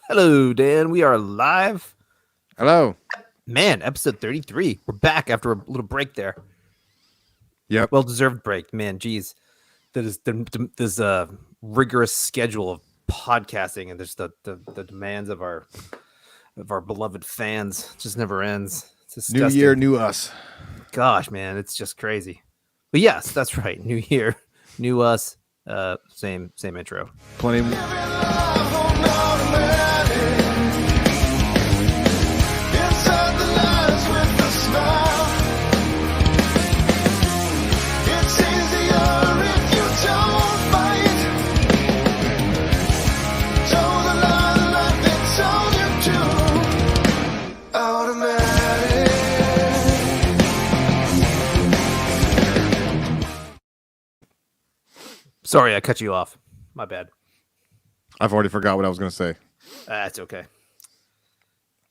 Hello, Dan. We are live. Hello. Man, episode 33. We're back after a little break there. Yep. Well-deserved break. Man, geez. There's a rigorous schedule of podcasting, and there's the demands of our beloved fans. It just never ends. It's disgusting. New year, new us. Gosh, man, it's just crazy. But yes, that's right. New year, new us. Same intro. Plenty. Sorry, I cut you off. My bad. I've already forgot what I was going to say. That's okay.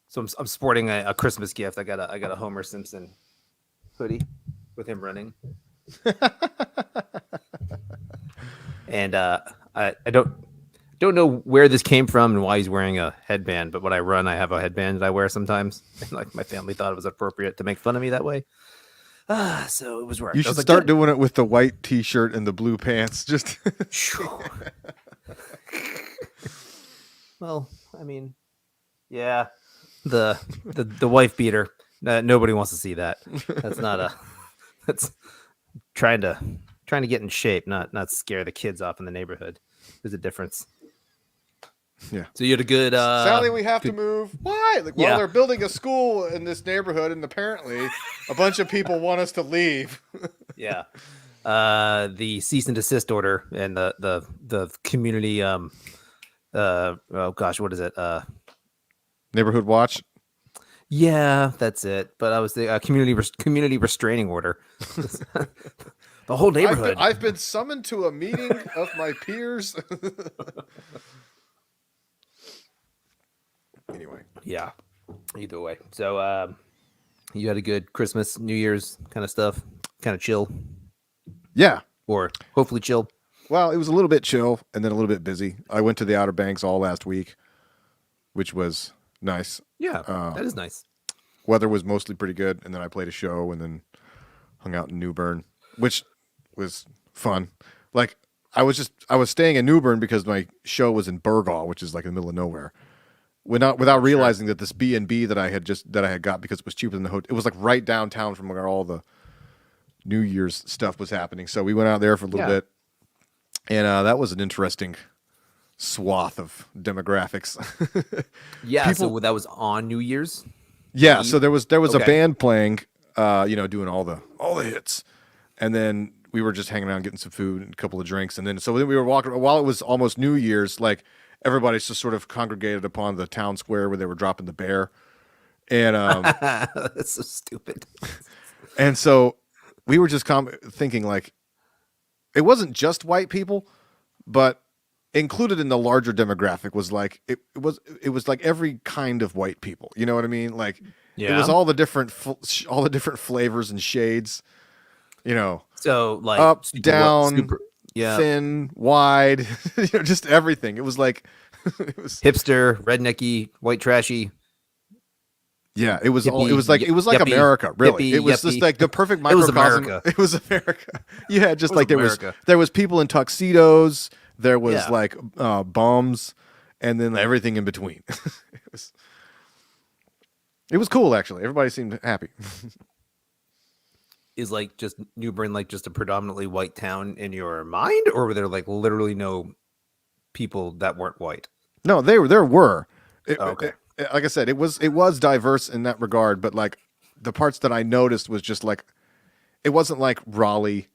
So I'm sporting a Christmas gift. I got a Homer Simpson hoodie with him running, and I don't know where this came from and why he's wearing a headband. But when I run, I have a headband that I wear sometimes. And like my family thought it was appropriate to make fun of me that way. So it was worth. You should start doing it with the white T-shirt and the blue pants. Just well, I mean, yeah, the wife beater. Nobody wants to see that. That's not a. That's trying to get in shape, not scare the kids off in the neighborhood. There's a difference. Yeah. So you had a good. Sally, we have to move. Why? Like, well, they're building a school in this neighborhood, and apparently, a bunch of people want us to leave. Yeah. The cease and desist order and the community. Oh gosh, what is it? Neighborhood watch. Yeah, that's it. But I was the community restraining order. The whole neighborhood. I've been summoned to a meeting of my peers. Anyway. Yeah. Either way. So you had a good Christmas, New Year's kind of stuff, kind of chill. Yeah. Or hopefully chill. Well, it was a little bit chill and then a little bit busy. I went to the Outer Banks all last week, which was nice. Yeah, that is nice. Weather was mostly pretty good, and then I played a show and then hung out in New Bern, which was fun. Like I was staying in New Bern because my show was in Burgaw, which is like in the middle of nowhere. Without realizing that this B&B that I had got because it was cheaper than the hotel, it was like right downtown from where all the New Year's stuff was happening. So we went out there for a little bit, and that was an interesting swath of demographics. Yeah, so that was on New Year's. Yeah, so there was a band playing, doing all the hits, and then we were just hanging out, getting some food and a couple of drinks, and then we were walking while it was almost New Year's, like. Everybody's just sort of congregated upon the town square where they were dropping the bear. And that's so stupid. And so we were just thinking like it wasn't just white people, but included in the larger demographic was like it was like every kind of white people. You know what I mean? Like it was all the different flavors and shades. You know, so like up, down, thin, wide, just everything. It was like it was hipster, rednecky, white trashy. Yeah, it was hippie, it was like America, really. It was just like the perfect microcosm. It was America. Yeah, just like there was people in tuxedos, there was like bums, and then everything in between. It was cool actually. Everybody seemed happy. Is like just New Bern like just a predominantly white town in your mind, or were there like literally no people that weren't white? No, there were. Like I said, it was diverse in that regard, but like the parts that I noticed was just like it wasn't like Raleigh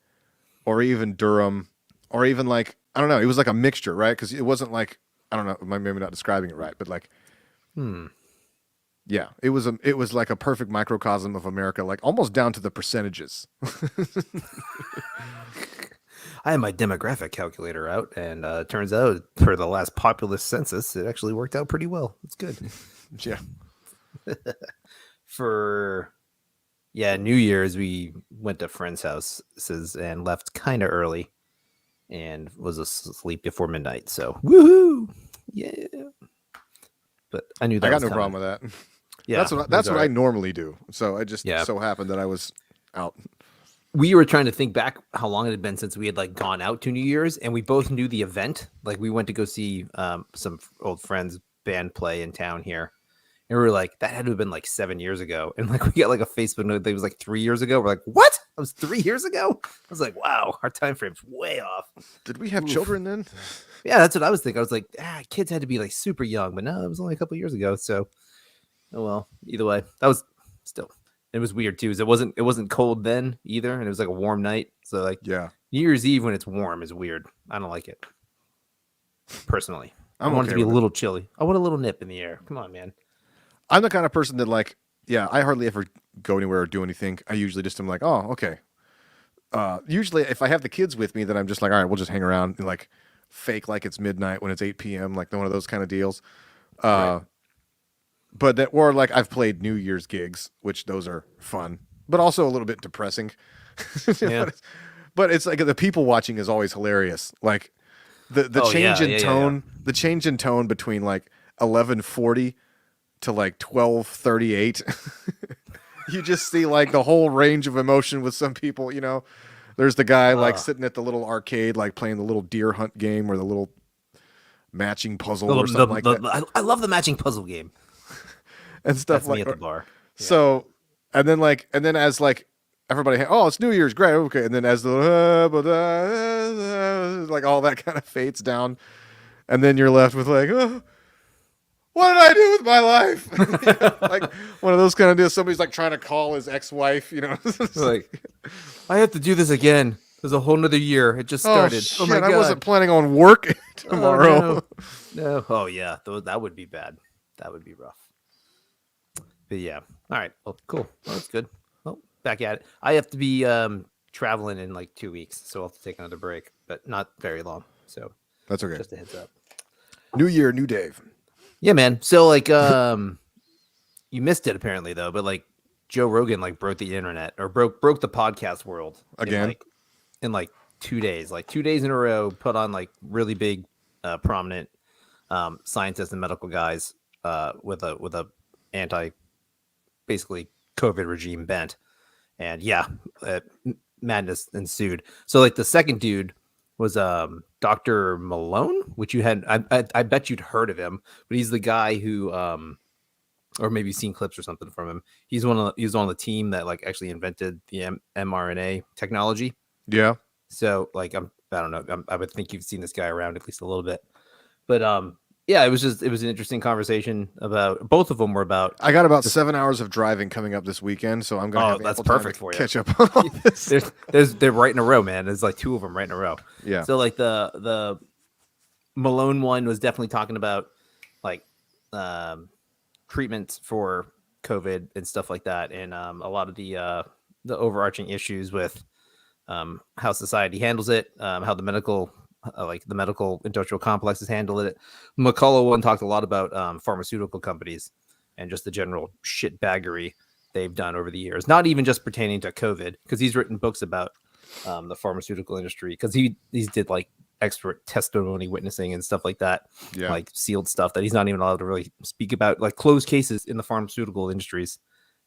or even Durham or even like I don't know. It was like a mixture, right? Because it wasn't like I don't know. Maybe not describing it right, but like yeah, it was like a perfect microcosm of America, like almost down to the percentages. I had my demographic calculator out, and it turns out for the last populous census, it actually worked out pretty well. It's good. Yeah. For New Year's, we went to friends' houses and left kind of early, and was asleep before midnight. So woohoo! Yeah. but I knew that I got was no coming. problem with that. Yeah, That's what I normally do. So I just Yeah. so happened that I was out. We were trying to think back how long it had been since we had like gone out to New Year's, and we both knew the event. Like we went to go see some old friends band play in town here, and we were like, that had to have been like 7 years ago. And like we got like a Facebook note that was like 3 years ago. We're like, what? That was 3 years ago? I was like, wow, our time frame's way off. Did we have children then? Yeah, that's what I was thinking. I was like, kids had to be like super young, but no, it was only a couple years ago. So, oh well. Either way, that was still. It was weird too. It wasn't cold then either, and it was like a warm night. So like, Yeah, New Year's Eve when it's warm is weird. I don't like it personally. I want it to be a with little chilly. I want a little nip in the air. Come on, man. I'm the kind of person that like, yeah, I hardly ever go anywhere or do anything. I usually just am like, oh, okay. Usually if I have the kids with me, then I'm just like, all right, we'll just hang around and like fake like it's midnight when it's 8 p.m. like one of those kind of deals. Right. But that, or like I've played New Year's gigs, which those are fun, but also a little bit depressing. Yeah. But it's like the people watching is always hilarious. Like the change in tone, the change in tone between like 11:40 to like 12:38. You just see like the whole range of emotion with some people. You know, there's the guy like sitting at the little arcade, like playing the little deer hunt game or the little matching puzzle or something like that. I love the matching puzzle game. And stuff That's like me at the bar. Yeah. So, and then as like everybody, oh, it's New Year's, great, okay. And then as the like all that kind of fades down, and then you're left with like, oh, what did I do with my life? Like one of those kind of deals. Somebody's like trying to call his ex-wife, you know, like I have to do this again. There's a whole nother year. It just started. Oh my God. I wasn't planning on work tomorrow. Oh, no. Oh yeah, that would be bad. That would be rough. But yeah, all right. Well, cool. Well, that's good. Well, back at it. I have to be traveling in like 2 weeks, so I'll have to take another break, but not very long. So that's okay. Just a heads up. New year, new Dave. Yeah, man. So like, you missed it apparently though, but like Joe Rogan like broke the internet or broke the podcast world again in like 2 days, like 2 days in a row. Put on like really big, prominent scientists and medical guys with a anti. Basically COVID regime bent, and yeah, madness ensued. So like the second dude was Dr. Malone, which you had I bet you'd heard of him, but he's the guy who or maybe you've seen clips or something from him. He's on the team that like actually invented the mRNA technology. Yeah. So like I don't know, I would think you've seen this guy around at least a little bit, but yeah, it was an interesting conversation about both of them were about. I got about 7 hours of driving coming up this weekend, so I'm going to that's perfect for you. Catch up on all this. They're right in a row, man. There's like two of them right in a row. Yeah. So like the Malone one was definitely talking about like treatments for COVID and stuff like that, and a lot of the overarching issues with how society handles it, how the medical industrial complexes handle it. McCullough one talked a lot about pharmaceutical companies and just the general shitbaggery they've done over the years, not even just pertaining to COVID, because he's written books about the pharmaceutical industry, because he did like expert testimony witnessing and stuff like that, like sealed stuff that he's not even allowed to really speak about, like closed cases in the pharmaceutical industries.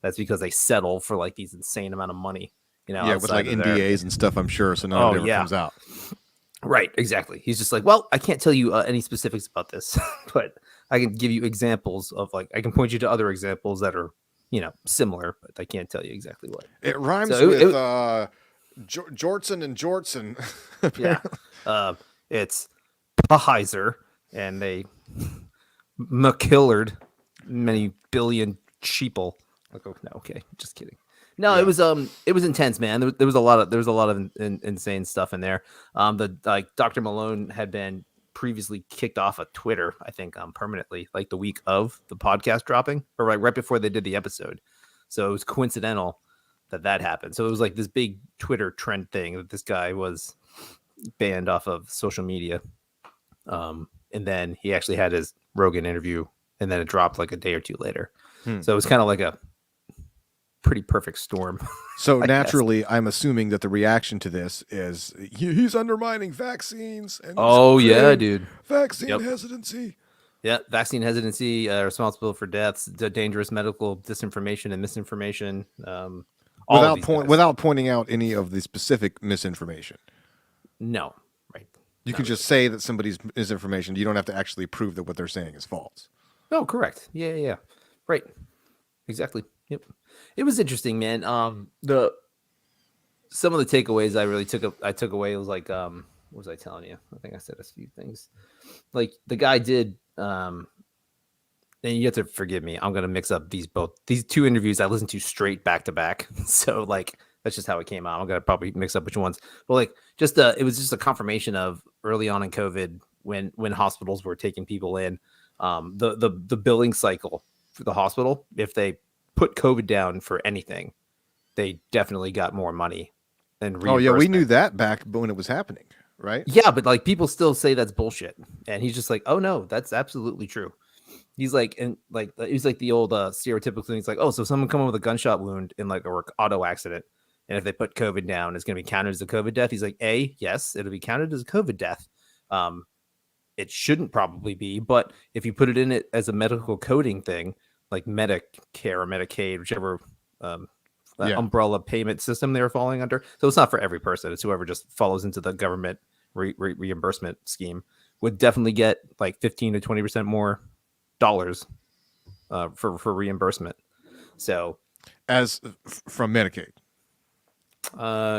That's because they settle for like these insane amount of money, you know, with like NDAs and stuff, I'm sure, so none of it ever comes out. Right, exactly. He's just like, well, I can't tell you any specifics about this, but I can give you examples of like, I can point you to other examples that are, you know, similar, but I can't tell you exactly what. It rhymes with Jortson and Jortson. Yeah. It's Pfizer, and they McKillard many billion sheeple. Like, oh, no, okay, just kidding. No, it was intense, man. There was a lot of insane stuff in there. Dr. Malone had been previously kicked off of Twitter, I think, permanently, like the week of the podcast dropping, or like right before they did the episode. So it was coincidental that happened. So it was like this big Twitter trend thing that this guy was banned off of social media. And then he actually had his Rogan interview, and then it dropped like a day or two later. So it was kind of like a pretty perfect storm. So naturally, I'm assuming that the reaction to this is he's undermining vaccines. And dude, vaccine hesitancy. Yeah, vaccine hesitancy responsible for deaths, dangerous medical disinformation and misinformation. All of these guys. Without pointing out any of the specific misinformation. No, right. You Not can just really. say that somebody's misinformation. You don't have to actually prove that what they're saying is false. No, correct. Yeah. Right. Exactly. Yep. It was interesting, man. The some of the takeaways I took away was like what was I telling you? I think I said a few things. Like the guy did and you have to forgive me. I'm gonna mix up these two interviews I listened to straight back to back. So like that's just how it came out. I'm gonna probably mix up which ones. But like just it was just a confirmation of early on in COVID when hospitals were taking people in, the billing cycle for the hospital, if they put COVID down for anything, they definitely got more money than Oh yeah, we knew reimbursement. that back when it was happening, right? Yeah, but like people still say that's bullshit. And he's just like, oh no, that's absolutely true. He's like, and like he's like the old stereotypical thing. It's like, oh, so someone come in with a gunshot wound in like a auto accident, and if they put COVID down, it's going to be counted as a COVID death. He's like, yes, it'll be counted as a COVID death. Um, it shouldn't probably be, but if you put it in it as a medical coding thing, like Medicare or Medicaid, whichever Yeah. umbrella payment system they're falling under, so it's not for every person. It's whoever just follows into the government reimbursement scheme would definitely get like 15 to 20% more dollars for reimbursement. So From Medicaid.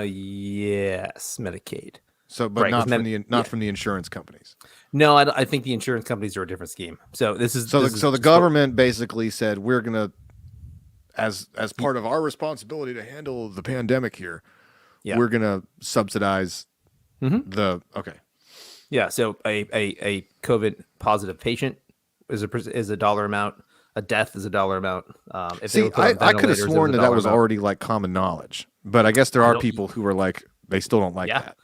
yes, Medicaid. So, but Right, not from yeah. from the insurance companies. No, I think the insurance companies are a different scheme. So this is So the government basically said we're gonna, as part of our responsibility to handle the pandemic here, Yeah. we're gonna subsidize Mhm. the okay. Yeah, so a COVID positive patient is a dollar amount. A death is a dollar amount. If they See, were put on I could have ventilators, it was sworn a that dollar was amount. already like common knowledge, but I guess there I are don't- people who are like they still don't like Yeah. that.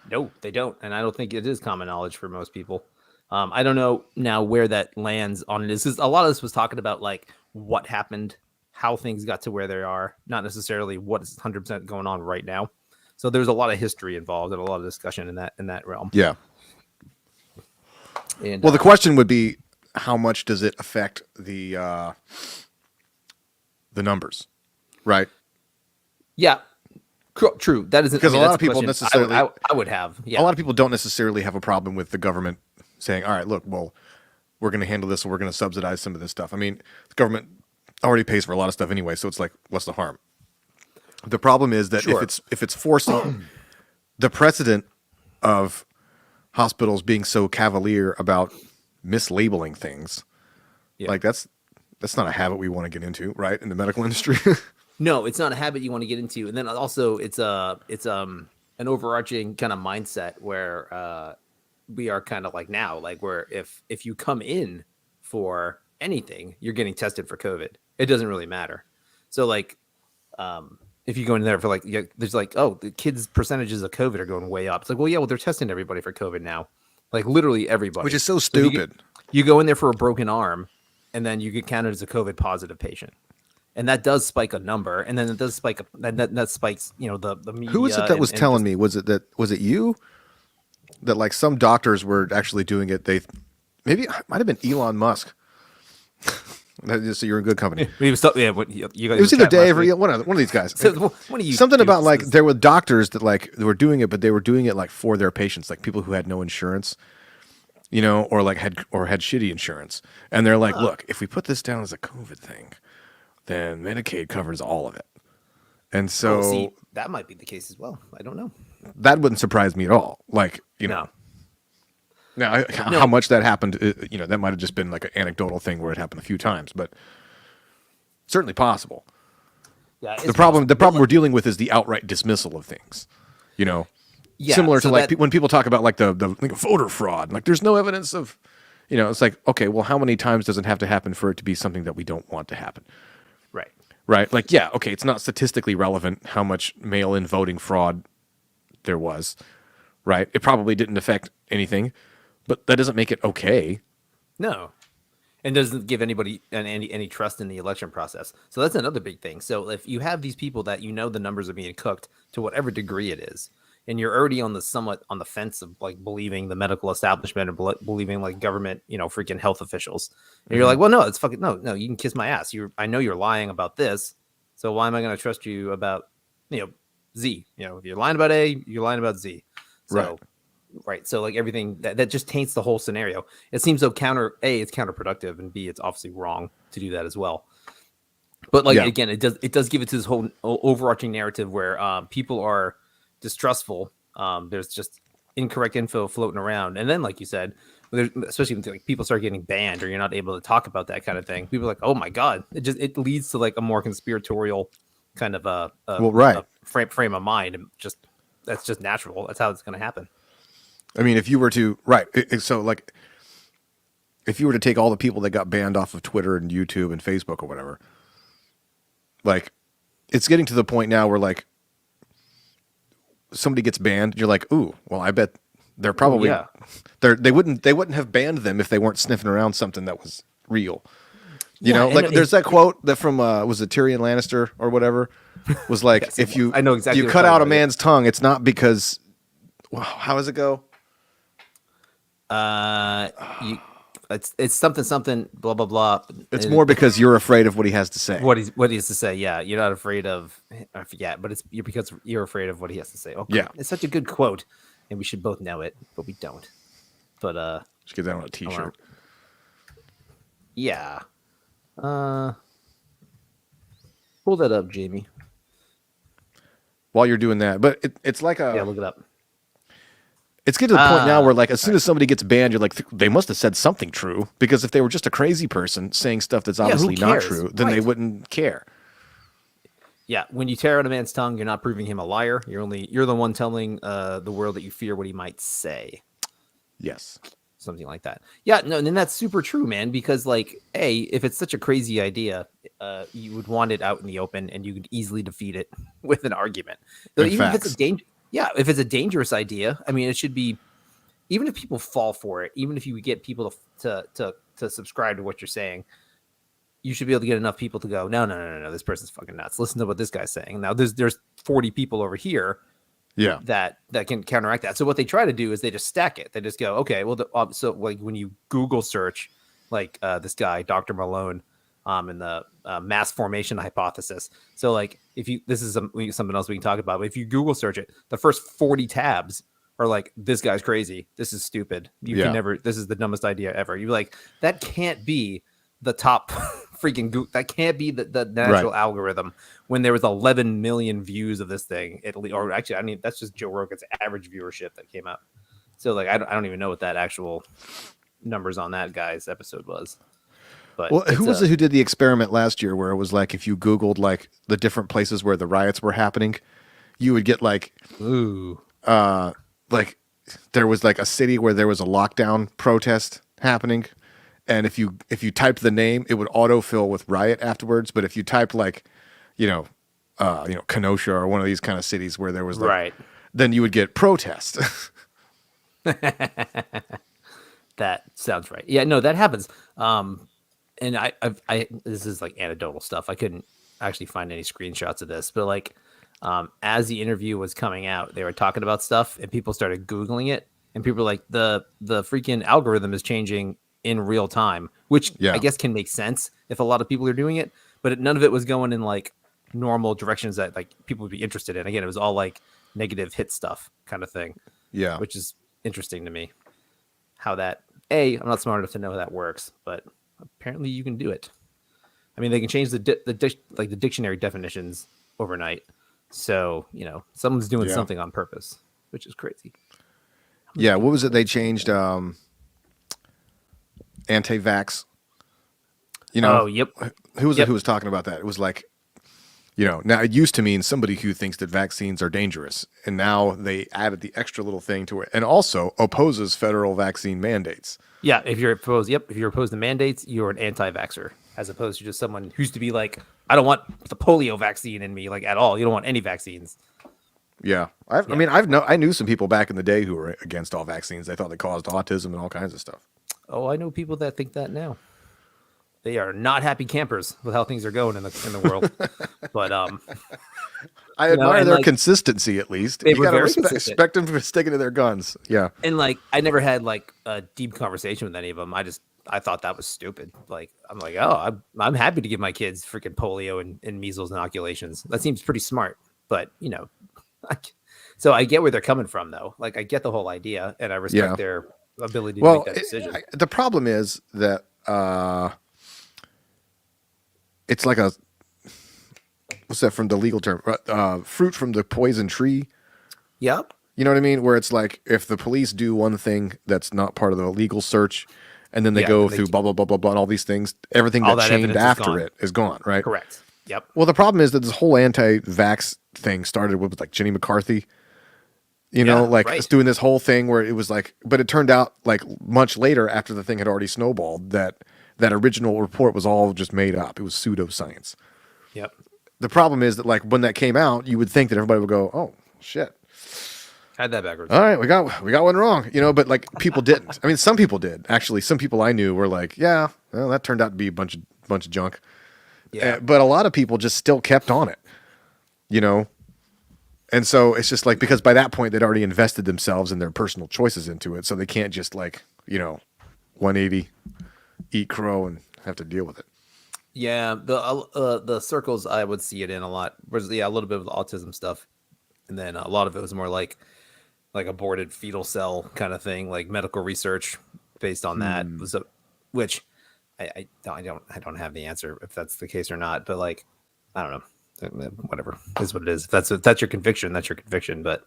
No, they don't, and I don't think it is common knowledge for most people. I don't know now where that lands on it. Is a lot of this was talking about like what happened, how things got to where they are, not necessarily what is 100% going on right now. So there's a lot of history involved and a lot of discussion in that realm. Yeah. And Well, the question would be, how much does it affect the numbers, right? yeah, true. That is Because a lot of people I would have. Yeah, a lot of people don't necessarily have a problem with the government saying, all right, look, well, we're going to handle this and we're going to subsidize some of this stuff. I mean, the government already pays for a lot of stuff anyway, so it's like, what's the harm? The problem is that Sure. if it's forcing the precedent of hospitals being so cavalier about mislabeling things, Yeah. like that's not a habit we want to get into, right? In the medical industry. No, it's not a habit you want to get into, and then also it's an overarching kind of mindset where we are kind of like now, like where if you come in for anything, you're getting tested for COVID. It doesn't really matter. So like, if you go in there for like, there's like, oh, the kids' percentages of COVID are going way up. It's like, well, yeah, well, they're testing everybody for COVID now, like literally everybody, Which is so if you stupid. you go in there for a broken arm, and then you get counted as a COVID positive patient. And that does spike a number, and then it does spike that spikes, the media. Who was it that was and telling just- me? Was it you that like some doctors were actually doing it? Maybe it might have been Elon Musk. So you're in good company. He was yeah, what, you It was either Dave or one of these guys. So one of you Something about like dudes is- there were doctors that like they were doing it, but they were doing it like for their patients, like people who had no insurance, or like had shitty insurance, and they're like, look, if we put this down as a COVID thing, then Medicaid covers all of it. And so see, that might be the case as well. I don't know. that wouldn't surprise me at all. Like, No. now how much that happened, that might have just been like an anecdotal thing where it happened a few times, but certainly possible. Yeah, The problem we're dealing with is the outright dismissal of things, Yeah, similar to so like that- when people talk about like the like voter fraud, like there's no evidence of, it's like, okay, well, how many times does it have to happen for it to be something that we don't want to happen? right. Right. Like, yeah, okay, it's not statistically relevant how much mail-in voting fraud there was, right? It probably didn't affect anything, but that doesn't make it okay. No, and doesn't give anybody any trust in the election process. So that's another big thing. So if you have these people that the numbers are being cooked to whatever degree it is, and you're already on the somewhat on the fence of like believing the medical establishment and believing like government, freaking health officials. And you're like, well, no, it's fucking no, you can kiss my ass. I know you're lying about this, so why am I going to trust you about Z? If you're lying about A, you're lying about Z. So, right. So like everything that just taints the whole scenario. It seems so it's counterproductive, and B, it's obviously wrong to do that as well. But like again, it does give it to this whole overarching narrative where people are distrustful. There's just incorrect info floating around, and then like you said, especially when like people start getting banned or you're not able to talk about that kind of thing, people are like, oh my god, it leads to like a more conspiratorial kind of a frame of mind, and that's just natural. That's how it's going to happen. I mean, if you were to so like if you were to take all the people that got banned off of Twitter and YouTube and Facebook or whatever. Like, it's getting to the point now where like somebody gets banned, you're like, ooh, well, I bet they're probably they wouldn't have banned them if they weren't sniffing around something that was real. You know, like there's that quote that from was it Tyrion Lannister or whatever was like, yes, if you you cut out a man's tongue, it's not because how does it go? It's something blah blah blah. It's more because you're afraid of what he has to say. What he has to say. Yeah, you're not afraid of. I forget, but you're because you're afraid of what he has to say. Okay. Yeah, it's such a good quote, and we should both know it, but we don't. But just get that on a T-shirt. Yeah. Pull that up, Jamie. While you're doing that, but it's like a look it up. It's getting to the point now where, like, as soon as somebody gets banned, you're like, they must have said something true. Because if they were just a crazy person saying stuff that's obviously not true, then they wouldn't care. Yeah, when you tear out a man's tongue, you're not proving him a liar. You're the one telling the world that you fear what he might say. Yes, something like that. Yeah, no, and that's super true, man. Because, like, if it's such a crazy idea, you would want it out in the open, and you could easily defeat it with an argument. Even if it's a danger. Yeah, if it's a dangerous idea, I mean, it should be. Even if people fall for it, even if you get people to subscribe to what you're saying, you should be able to get enough people to go, no, this person's fucking nuts. Listen to what this guy's saying. Now, there's 40 people over here, that can counteract that. So what they try to do is they just stack it. They just go, okay, well, so like when you Google search, like this guy, Dr. Malone. In the mass formation hypothesis. So, like, this is something else we can talk about. But if you Google search it, the first 40 tabs are like, "This guy's crazy. This is stupid. You can never. This is the dumbest idea ever." You're like, that can't be the top freaking Google. That can't be the natural algorithm when there was 11 million views of this thing. Or actually, I mean, that's just Joe Rogan's average viewership that came out. So, like, I don't even know what that actual numbers on that guy's episode was. But who was it who did the experiment last year where it was like if you Googled like the different places where the riots were happening, you would get like, like there was like a city where there was a lockdown protest happening, and if you typed the name, it would autofill with riot afterwards. But if you typed like, Kenosha or one of these kind of cities where there was like, then you would get protest. That sounds right. Yeah, no, that happens. And I this is like anecdotal stuff. I couldn't actually find any screenshots of this, but like, as the interview was coming out, they were talking about stuff, and people started Googling it, and people were like, the freaking algorithm is changing in real time, which I guess can make sense if a lot of people are doing it, but none of it was going in like normal directions that like people would be interested in. Again, it was all like negative hit stuff kind of thing. Yeah, which is interesting to me. How that I'm not smart enough to know how that works, but apparently you can do it. I mean, they can change the dictionary definitions overnight. So, someone's doing something on purpose, which is crazy. Yeah. What was it? They changed AntiVaxx. Oh, yep. Who was it who was talking about that? It was like, now it used to mean somebody who thinks that vaccines are dangerous. And now they added the extra little thing to it, and also opposes federal vaccine mandates. Yeah, if you're opposed to mandates, you're an anti-vaxxer, as opposed to just someone who's to be like, I don't want the polio vaccine in me, like at all. You don't want any vaccines. Yeah, I knew some people back in the day who were against all vaccines. They thought they caused autism and all kinds of stuff. Oh, I know people that think that now. They are not happy campers with how things are going in the world. But I you know, admire and their like consistency at least. they You were gotta very consistent. respect them for sticking to their guns. Yeah. And like I never had like a deep conversation with any of them. I thought that was stupid. Like I'm like, oh, I'm happy to give my kids freaking polio and measles inoculations. That seems pretty smart. But you know, so I get where they're coming from though. Like I get the whole idea, and I respect their ability to make that decision. The problem is that it's like a what's that from the legal term? Fruit from the poison tree. Yep. You know what I mean? Where it's like if the police do one thing that's not part of the legal search, and then they go through blah blah blah blah blah and all these things, everything that chained after it is gone, right? Correct. Yep. Well, the problem is that this whole anti-vax thing started with like Jenny McCarthy. You know, like it's doing this whole thing where it was like, but it turned out like much later after the thing had already snowballed that original report was all just made up. It was pseudoscience. Yep. The problem is that like when that came out, you would think that everybody would go, "Oh shit, had that backwards." All right, we got one wrong, you know. But like people didn't. I mean, some people did actually. Some people I knew were like, "Yeah, well, that turned out to be a bunch of junk." Yeah. But a lot of people just still kept on it, you know. And so it's just like because by that point they'd already invested themselves and their personal choices into it, so they can't just like 180, eat crow and have to deal with it. Yeah, the circles I would see it in a lot was a little bit of the autism stuff, and then a lot of it was more like aborted fetal cell kind of thing, like medical research based on that which I don't have the answer if that's the case or not, but like I don't know. Whatever is what it is. If that's your conviction, that's your conviction. But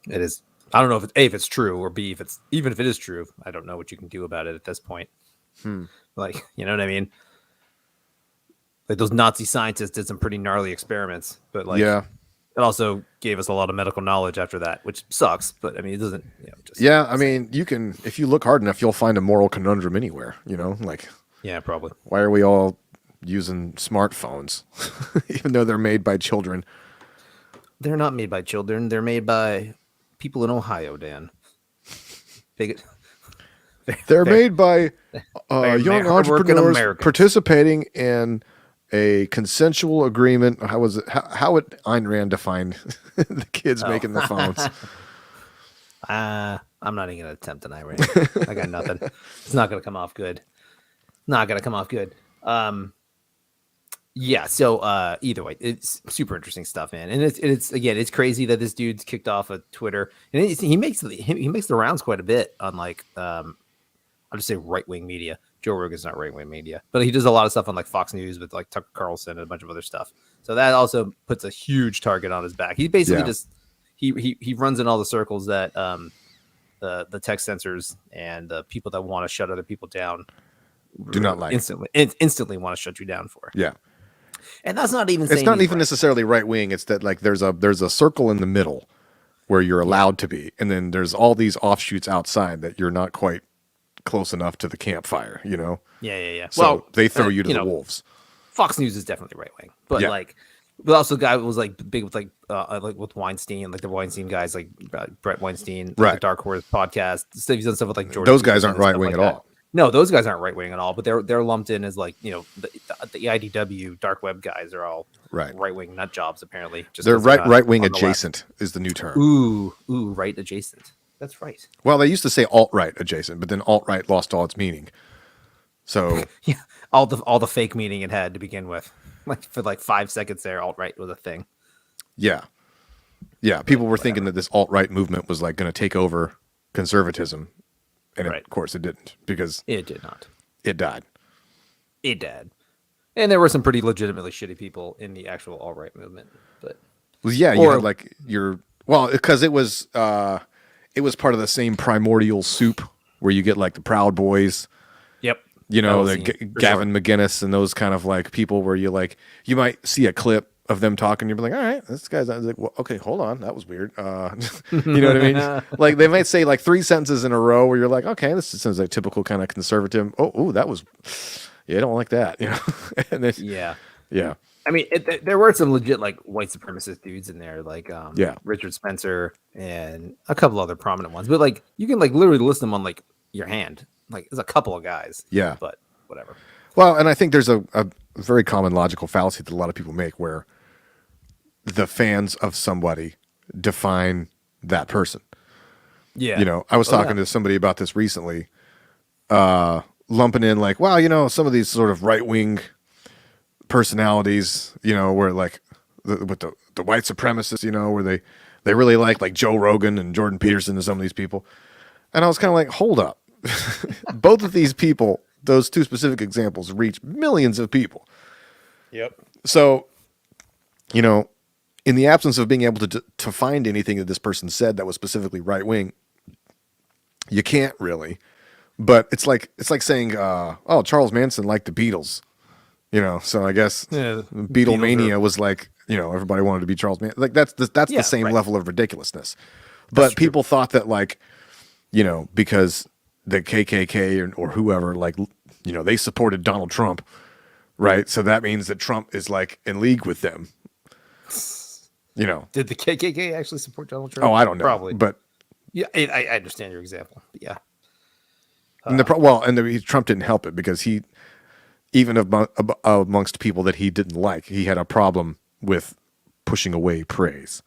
it is. I don't know if it's true, or B, if it is true. I don't know what you can do about it at this point. Like, you know what I mean? Like those Nazi scientists did some pretty gnarly experiments, but like, it also gave us a lot of medical knowledge after that, which sucks. But I mean, it doesn't. I mean, you can if you look hard enough, you'll find a moral conundrum anywhere. You know, like probably. Why are we all using smartphones, even though they're made by children? They're not made by children. They're made by people in Ohio, Dan. They're made by young entrepreneurs participating in a consensual agreement. How would Ayn Rand define the kids making the phones? I'm not even going to attempt an Ayn Rand. I got nothing. It's not going to come off good. Yeah, so either way, it's super interesting stuff, man. And it's crazy that this dude's kicked off of Twitter, and he makes the rounds quite a bit on like I'll just say right-wing media. Joe Rogan's not right-wing media, but he does a lot of stuff on like Fox News with like Tucker Carlson and a bunch of other stuff. So that also puts a huge target on his back. He basically just he runs in all the circles that the tech censors and the people that want to shut other people down do not like instantly want to shut you down for. Yeah. And that's not even. It's not even necessarily right wing. It's that like there's a circle in the middle where you're allowed to be, and then there's all these offshoots outside that you're not quite close enough to the campfire. You know. Yeah. So they throw you to the wolves. Fox News is definitely right wing, but but also the guy was like big with like with Weinstein, like the Weinstein guys, like Brett Weinstein, like the Dark Horse podcast. So he's done stuff with like Jordan. Those guys aren't right wing at all. No, those guys aren't right wing at all, but they're lumped in as like the IDW dark web guys are all right wing nut jobs apparently. Just they're right wing adjacent is the new term. Ooh, right adjacent. That's right. Well, they used to say alt right adjacent, but then alt right lost all its meaning. So all the fake meaning it had to begin with, like for like 5 seconds there, alt right was a thing. Yeah. People were thinking that this alt right movement was like going to take over conservatism. And of course it didn't, because it did not. It died. And there were some pretty legitimately shitty people in the actual alt-right movement. But you had like because it was part of the same primordial soup where you get like the Proud Boys. Yep. You know, Gavin McGinnis and those kind of like people where you might see a clip of them talking, you'll be like, all right, this guy's like, well, okay, hold on, that was weird. You know what I mean? Like they might say like 3 sentences in a row where you're like, okay, this sounds like typical kind of conservative. Oh, that was, I don't like that. You know? And then, yeah. I mean, there were some legit like white supremacist dudes in there, like Richard Spencer and a couple other prominent ones. But like you can like literally list them on like your hand. Like there's a couple of guys. Yeah, but whatever. Well, and I think there's a very common logical fallacy that a lot of people make where the fans of somebody define that person. Yeah. You know, I was talking to somebody about this recently, lumping in like, wow, you know, some of these sort of right wing personalities, you know, where like with the white supremacists, you know, where they really like Joe Rogan and Jordan Peterson and some of these people. And I was kind of like, hold up. Both of these people, those two specific examples, reach millions of people. Yep. So, you know, in the absence of being able to find anything that this person said that was specifically right wing, you can't really. But it's like saying, oh, Charles Manson liked the Beatles. You know, so I guess Beatlemania was like, you know, everybody wanted to be Charles Manson. Like that's the same level of ridiculousness. But people thought that, like, you know, because the KKK or whoever, like, you know, they supported Donald Trump, right? So that means that Trump is like in league with them. You know, did the KKK actually support Donald Trump? Oh, I don't know, Probably, but yeah, I understand your example. But yeah, and Trump didn't help it because he, even amongst people that he didn't like, he had a problem with pushing away praise.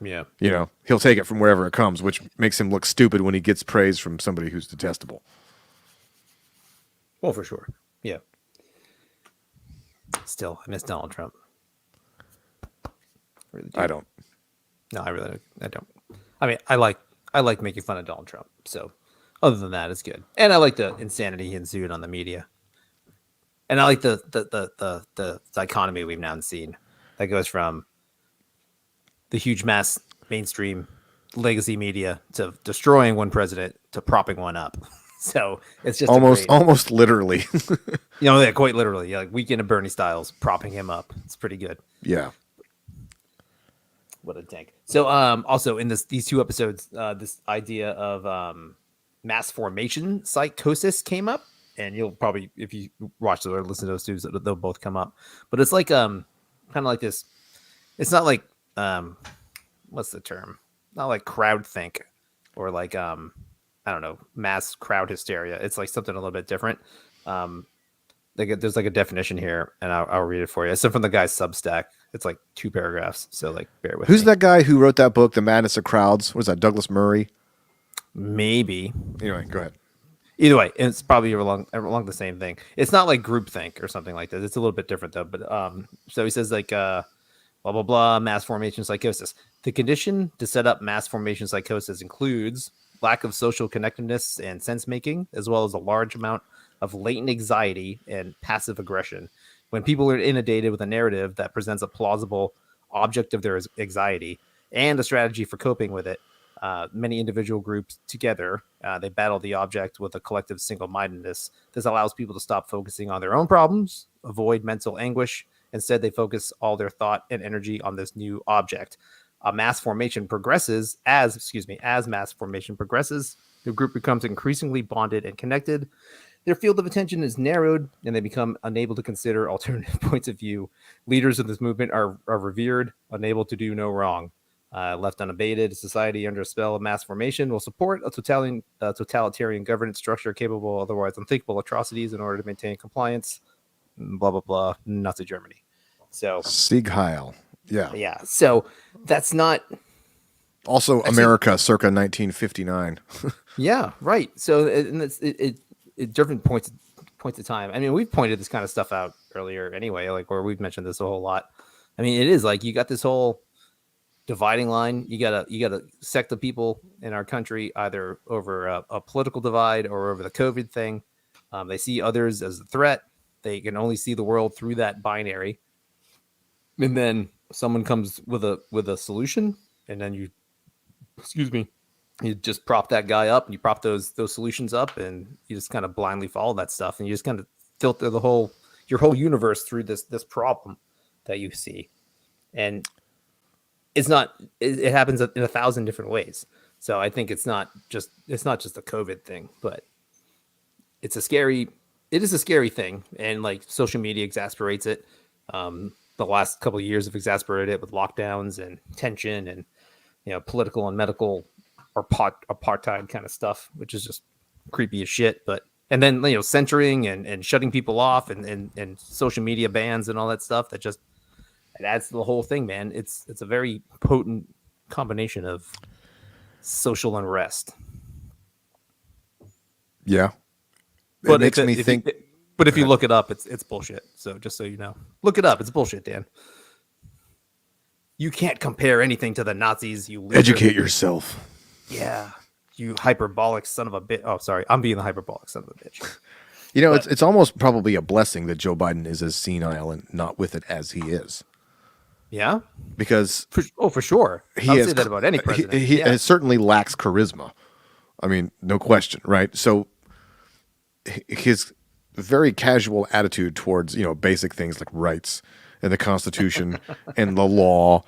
Yeah. You know, he'll take it from wherever it comes, which makes him look stupid when he gets praise from somebody who's detestable. Well, for sure. Yeah. Still, I miss Donald Trump. Really do. I don't. No, I don't. I mean, I like making fun of Donald Trump. So other than that, it's good. And I like the insanity he ensued on the media. And I like the dichotomy we've now seen that goes from the huge mass mainstream legacy media to destroying one president to propping one up. So it's just almost literally, you know, yeah, quite literally, yeah, like Weekend of Bernie styles, propping him up. It's pretty good. Yeah. What a tank. So also in these two episodes, this idea of mass formation psychosis came up. And you'll probably, if you watch or listen to those two, they'll both come up. But it's like kind of like this. It's not like what's the term? Not like crowd think or like I don't know, mass crowd hysteria. It's like something a little bit different. There's like a definition here, and I'll read it for you. It's from the guy's Substack. It's like 2 paragraphs, so like bear with me. Who's that guy who wrote that book, The Madness of Crowds? What is that, Douglas Murray? Maybe. Anyway, go ahead. Either way, it's probably along the same thing. It's not like groupthink or something like that. It's a little bit different though. But so he says like blah blah blah, mass formation psychosis. The condition to set up mass formation psychosis includes lack of social connectedness and sense making, as well as a large amount of latent anxiety and passive aggression. When people are inundated with a narrative that presents a plausible object of their anxiety and a strategy for coping with it, many individual groups together, they battle the object with a collective single-mindedness. This allows people to stop focusing on their own problems, avoid mental anguish. Instead, they focus all their thought and energy on this new object. Mass formation progresses as mass formation progresses, the group becomes increasingly bonded and connected. Their field of attention is narrowed, and they become unable to consider alternative points of view. Leaders of this movement are revered, unable to do no wrong. Left unabated, society under a spell of mass formation will support a totalitarian governance structure capable of otherwise unthinkable atrocities in order to maintain compliance. Blah, blah, blah. Nazi Germany. So Sieg Heil. Yeah. Yeah. So that's not. Also, America circa 1959. Yeah, right. So it different points of time. I mean, we've pointed this kind of stuff out earlier anyway, like where we've mentioned this a whole lot. I mean, it is like you got this whole dividing line. You got a sect of people in our country either over a political divide or over the COVID thing. They see others as a threat. They can only see the world through that binary. And then someone comes with a solution, and then you just prop that guy up, and you prop those solutions up, and you just kind of blindly follow that stuff, and you just kind of filter your whole universe through this problem that you see. And it happens in 1,000 different ways. So I think it's not just a COVID thing, but it is a scary thing. And like social media exasperates it. The last couple of years have exasperated it with lockdowns and tension and, political and medical or apartheid kind of stuff, which is just creepy as shit. And then, censoring and shutting people off and social media bans and all that stuff that just, That's the whole thing, man. It's a very potent combination of social unrest. Yeah. It But makes me think. if you look it up, it's bullshit. So just so you know, look it up. It's bullshit, Dan. You can't compare anything to the Nazis. You loser. Educate yourself. Yeah, you hyperbolic son of a bitch. Oh, sorry, I'm being the hyperbolic son of a bitch. You know, it's almost probably a blessing that Joe Biden is as senile and not with it as he is. Yeah, because for sure, I would say that about any president. He certainly lacks charisma. I mean, no question, right? So his very casual attitude towards, you know, basic things like rights and the Constitution and the law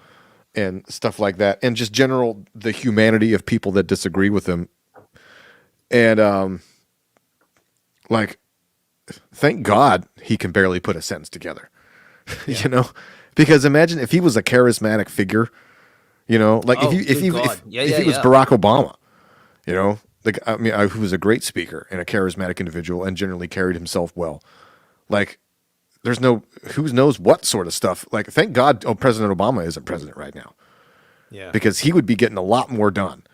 and stuff like that, and just general the humanity of people that disagree with him. And like, thank God he can barely put a sentence together. Yeah. You know, because imagine if he was a charismatic figure, you know, like if he was Barack Obama, you know, like, I mean, who was a great speaker and a charismatic individual and generally carried himself well. Like, there's no who knows what sort of stuff. Like, thank God, President Obama isn't president right now. Yeah, because he would be getting a lot more done,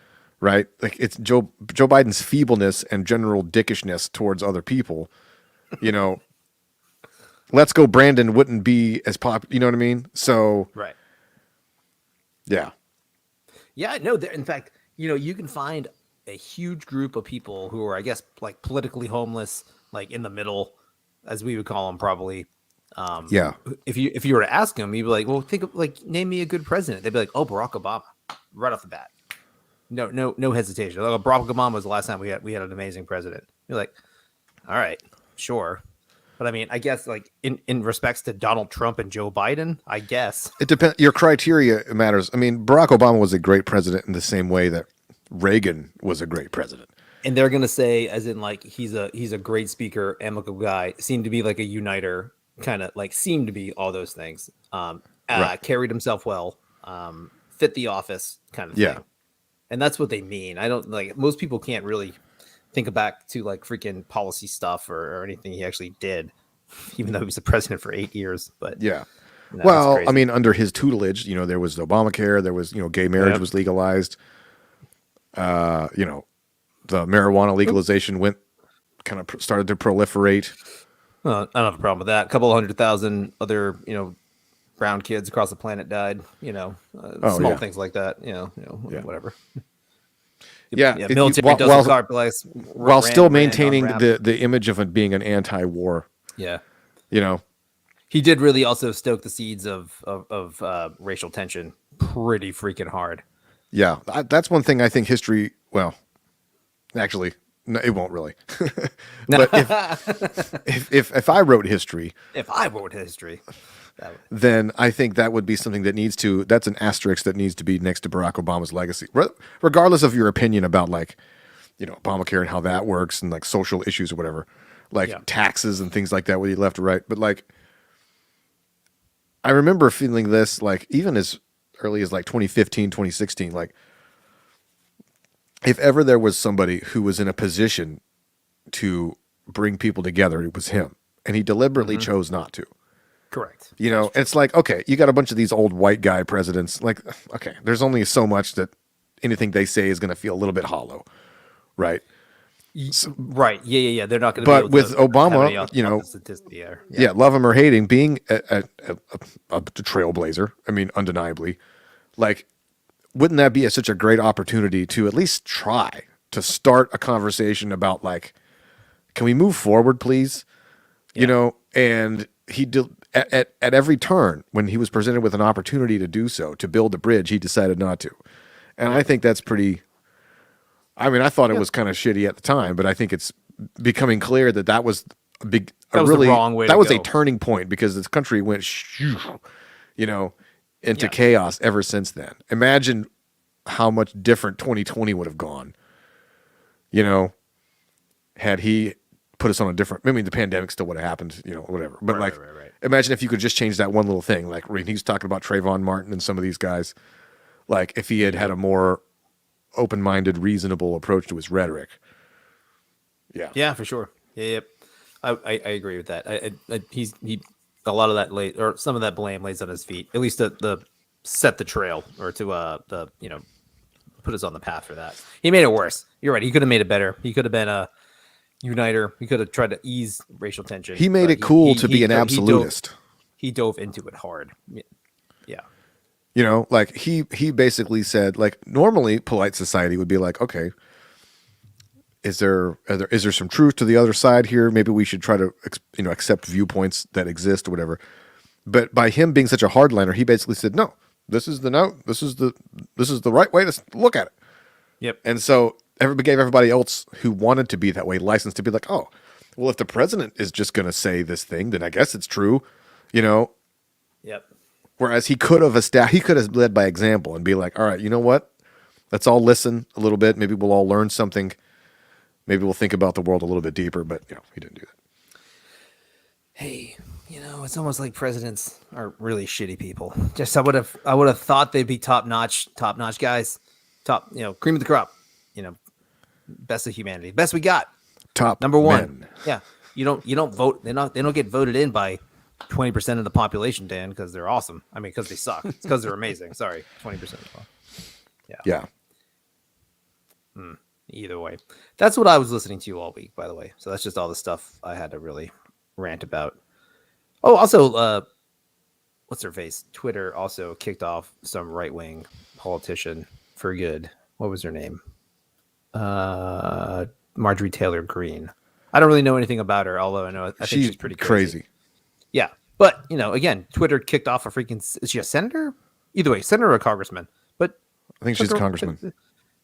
right? Like, it's Joe Biden's feebleness and general dickishness towards other people. You know, Let's Go Brandon wouldn't be as popular. You know what I mean? So right, yeah, no. In fact, you know, you can find a huge group of people who are, I guess, like politically homeless, like in the middle, as we would call them, probably. Yeah. If you were to ask them, you'd be like, "Well, think of, like, name me a good president." They'd be like, "Oh, Barack Obama," right off the bat. No hesitation. Like, Barack Obama was the last time we had an amazing president. You're like, all right, sure. But I mean, I guess, like, in respects to Donald Trump and Joe Biden, I guess it depends. Your criteria matters. I mean, Barack Obama was a great president in the same way that Reagan was a great president. And they're gonna say, as in, like, he's a great speaker, amicable guy, seemed to be like a uniter, kind of like seemed to be all those things. Right. Carried himself well, fit the office, kind of thing. And that's what they mean. I don't, like, most people can't really think back to, like, freaking policy stuff or anything he actually did, even though he was the president for 8 years. But yeah, well, I mean, under his tutelage, you know, there was Obamacare, there was, you know, gay marriage was legalized. You know, the marijuana legalization started to proliferate. I don't have a problem with that. A couple 100,000 other, you know, brown kids across the planet died. You know, small things like that. You know, whatever. Yeah, military doesn't car place while still maintaining the image of being an anti-war. Yeah, you know, he did really also stoke the seeds of racial tension pretty freaking hard. Yeah, that's one thing I think history. Well, actually, no, it won't really. But if I wrote history, then I think that would be something that's an asterisk that needs to be next to Barack Obama's legacy, regardless of your opinion about, like, you know, Obamacare and how that works and, like, social issues or whatever, like taxes and things like that, whether you left or right. But, like, I remember feeling this, like, even as early as, like, 2015, 2016, like, if ever there was somebody who was in a position to bring people together, it was him. And he deliberately chose not to. Correct. You know, it's like, okay, you got a bunch of these old white guy presidents. Like, okay, there's only so much that anything they say is going to feel a little bit hollow. Right. So, right. Yeah. They're not going to be able with to Obama, you know, love him or hate him, being a trailblazer, I mean, undeniably, like, wouldn't that be such a great opportunity to at least try to start a conversation about, like, can we move forward, please? Yeah. You know, and he did at every turn when he was presented with an opportunity to do so, to build a bridge, he decided not to. And I think that's pretty, I mean, I thought it was kind of shitty at the time, but I think it's becoming clear that was the wrong way. That was a turning point, because this country went, you know, into chaos ever since then. Imagine how much different 2020 would have gone, you know, had he put us on a different, I mean, the pandemic still would have happened, you know, whatever. But right. Imagine if you could just change that one little thing. Like, when he was talking about Trayvon Martin and some of these guys, like, if he had a more open-minded, reasonable approach to his rhetoric. Yeah. Yeah, for sure. Yeah. I agree with that. He a lot of that or some of that blame lays on his feet. At least the set the trail, or to put us on the path for that. He made it worse. You're right. He could have made it better. He could have been a uniter. He could have tried to ease racial tension. He made it cool to be an absolutist. He dove into it hard. Yeah. You know, like he basically said, like, normally polite society would be like, okay, is there some truth to the other side here? Maybe we should try to accept viewpoints that exist or whatever. But by him being such a hardliner, he basically said, no, this is the right way to look at it. Yep. And so gave everybody else who wanted to be that way license to be like, oh, well, if the president is just going to say this thing, then I guess it's true, you know. Yep. Whereas he could have led by example and be like, all right, you know what? Let's all listen a little bit. Maybe we'll all learn something. Maybe we'll think about the world a little bit deeper. But he didn't do that. Hey, it's almost like presidents are really shitty people. Just I would have thought they'd be top notch guys, top cream of the crop, best of humanity, best we got, top number one. Men. Yeah, you don't vote. They don't get voted in by 20% of the population, Dan, because they're awesome. I mean, because they suck. It's because they're amazing. Sorry, 20%. Yeah. Either way, that's what I was listening to all week, by the way. So that's just all the stuff I had to really rant about. Oh, also, what's her face? Twitter also kicked off some right-wing politician for good. What was her name? Marjorie Taylor Greene. I don't really know anything about her, although I think she's pretty crazy. Yeah, but again, Twitter kicked off a freaking. Is she a senator? Either way, senator or a congressman. But I think she's a congressman.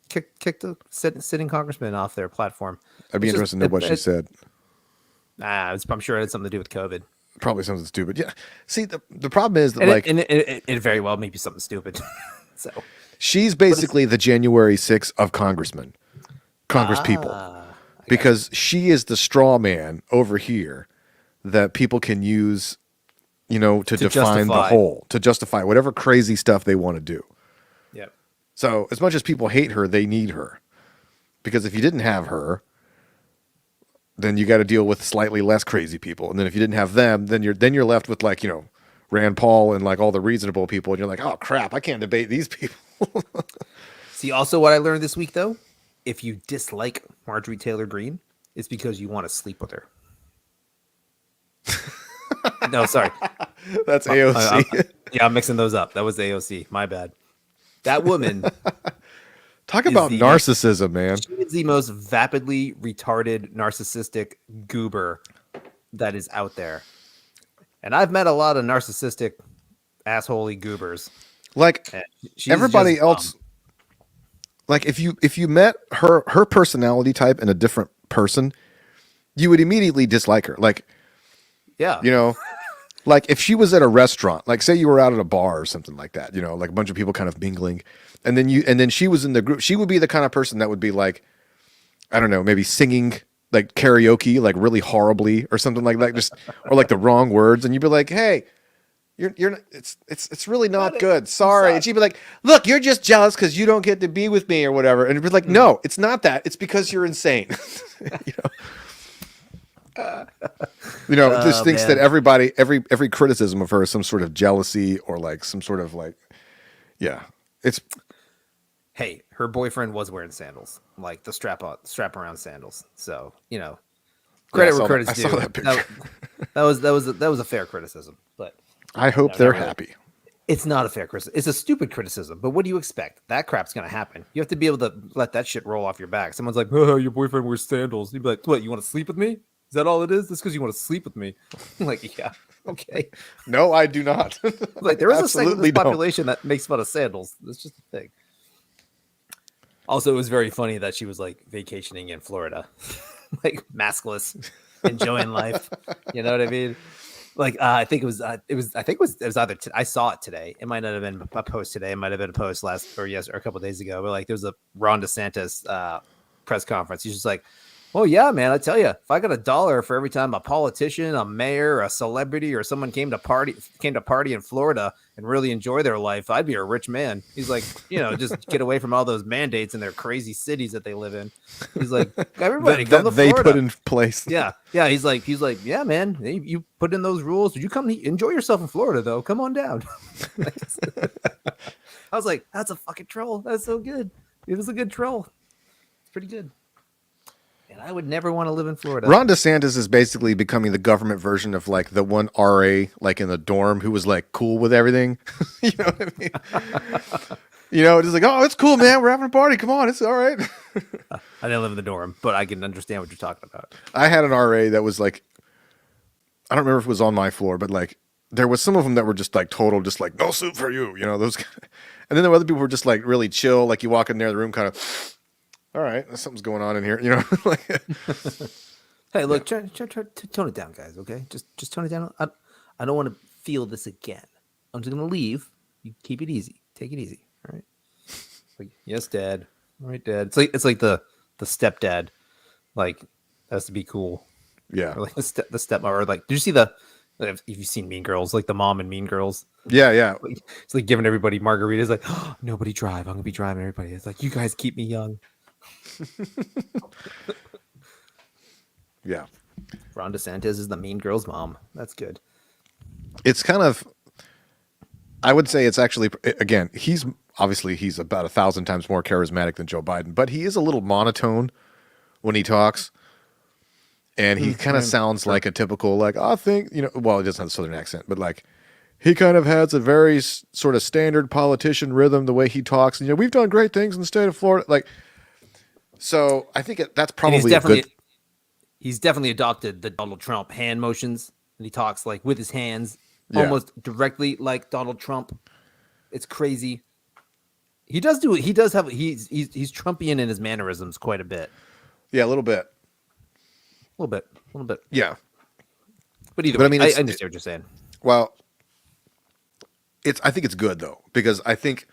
Kicked the sitting congressman off their platform. I'd be interested to know what she said. I'm sure it had something to do with COVID. Probably something stupid. Yeah. See, the problem is that it very well may be something stupid. So she's basically the January 6th of congressmen, people, because she is the straw man over here that people can use, to define the whole, to justify whatever crazy stuff they want to do. Yep. So as much as people hate her, they need her, because if you didn't have her, then you got to deal with slightly less crazy people. And then if you didn't have them, then you're left with Rand Paul and all the reasonable people. And you're like, oh crap, I can't debate these people. See, also what I learned this week though, if you dislike Marjorie Taylor Greene, it's because you want to sleep with her. No, sorry. That's AOC. I'm mixing those up. That was AOC. My bad. That woman. Talk about narcissism, man. She is the most vapidly retarded, narcissistic goober that is out there. And I've met a lot of narcissistic, assholey goobers. Everybody else. If you met her personality type in a different person, you would immediately dislike her. Yeah. If she was at a restaurant, say you were out at a bar or something like that, a bunch of people kind of mingling, and then she was in the group, she would be the kind of person that would be I don't know, maybe singing karaoke, really horribly or something like that, just, or the wrong words. And you'd be like, hey, you're it's really not good. Sorry. And she'd be like, look, you're just jealous because you don't get to be with me or whatever. And it'd be like, no, it's not that. It's because you're insane. Just thinks that every criticism of her is some sort of jealousy or some sort of it's. Hey, her boyfriend was wearing sandals, the strap around sandals. So credit where credit's due. That was a fair criticism, but I hope they're happy. It's not a fair criticism. It's a stupid criticism. But what do you expect? That crap's gonna happen. You have to be able to let that shit roll off your back. Someone's like, "Oh, your boyfriend wears sandals." You'd be like, "What? You want to sleep with me? Is that all it is? That's because you want to sleep with me." I'm like, yeah, okay. No, I do not. There is a segment of the population that makes fun of sandals. That's just a thing. Also, it was very funny that she was vacationing in Florida, maskless, enjoying life. You know what I mean? I think it was either I saw it today. It might not have been a post today. It might have been a post last or a couple of days ago. But there was a Ron DeSantis press conference. He's just Oh yeah, man! I tell you, if I got $1 for every time a politician, a mayor, a celebrity, or someone came to party in Florida and really enjoy their life, I'd be a rich man. He's like, just get away from all those mandates in their crazy cities that they live in. He's like, everybody come to they Florida. put in place. Yeah. He's like, yeah, man. You put in those rules. Did you come enjoy yourself in Florida though? Come on down. I was like, that's a fucking troll. That's so good. It was a good troll. It's pretty good. And I would never want to live in Florida. Ron DeSantis is basically becoming the government version of like the one RA like in the dorm who was like cool with everything. You know what I mean? Just like, oh, it's cool, man. We're having a party. Come on, it's all right. I didn't live in the dorm, but I can understand what you're talking about. I had an RA that was like, I don't remember if it was on my floor, but like there was some of them that were just like total, just like no soup for you, those. And then there were other people who were just like really chill. Like you walk in there, the room kind of, all right, something's going on in here, like. Hey, look, try tone it down, guys. Okay, just tone it down. I don't want to feel this again. I'm just gonna leave. You keep it easy. Take it easy. All right. Like, yes, Dad. All right, Dad. It's like the stepdad, like has to be cool. Yeah. Or like the stepmom, or like, did you see if you've seen Mean Girls, like the mom in Mean Girls? Yeah. It's like giving everybody margaritas, like, oh, nobody drive. I'm gonna be driving everybody. It's like, you guys keep me young. Yeah. Ron DeSantis is the Mean Girls mom. That's good. It's kind of, I would say it's actually, again, he's about 1,000 times more charismatic than Joe Biden, but he is a little monotone when he talks. And he kind of sounds like a typical, like, I think, well, he doesn't have a Southern accent, but like, he kind of has a very sort of standard politician rhythm, the way he talks. And, we've done great things in the state of Florida. Like, so I think that's probably he's definitely adopted the Donald Trump hand motions, and he talks like with his hands, almost directly like Donald Trump. It's crazy. He does have he's Trumpian in his mannerisms quite a bit. Yeah, a little bit. A little bit. Yeah. But either way, I mean, I understand what you're saying. Well, I think it's good though, because I think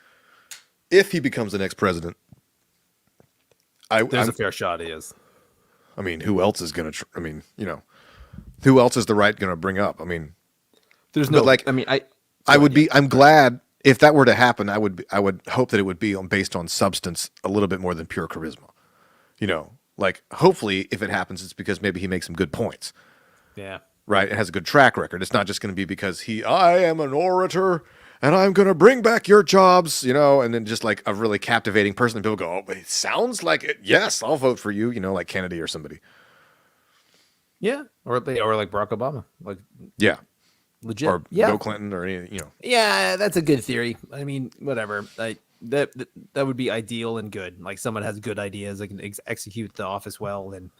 if he becomes the next president, there's a fair shot he is. I mean, who else is going to? Who else is the right going to bring up? I mean, there's no. Like, I mean, I'm glad if that were to happen. I would hope that it would be based on substance a little bit more than pure charisma. Like hopefully, if it happens, it's because maybe he makes some good points. Yeah. Right. It has a good track record. It's not just going to be because I am an orator and I'm going to bring back your jobs, and then just like a really captivating person. And people go, oh, it sounds like it. Yes, I'll vote for you, like Kennedy or somebody. Yeah. Or like Barack Obama. Like, yeah. Legit. Or Bill Clinton or any. Yeah, that's a good theory. I mean, whatever. That would be ideal and good. Like someone has good ideas, they can execute the office well and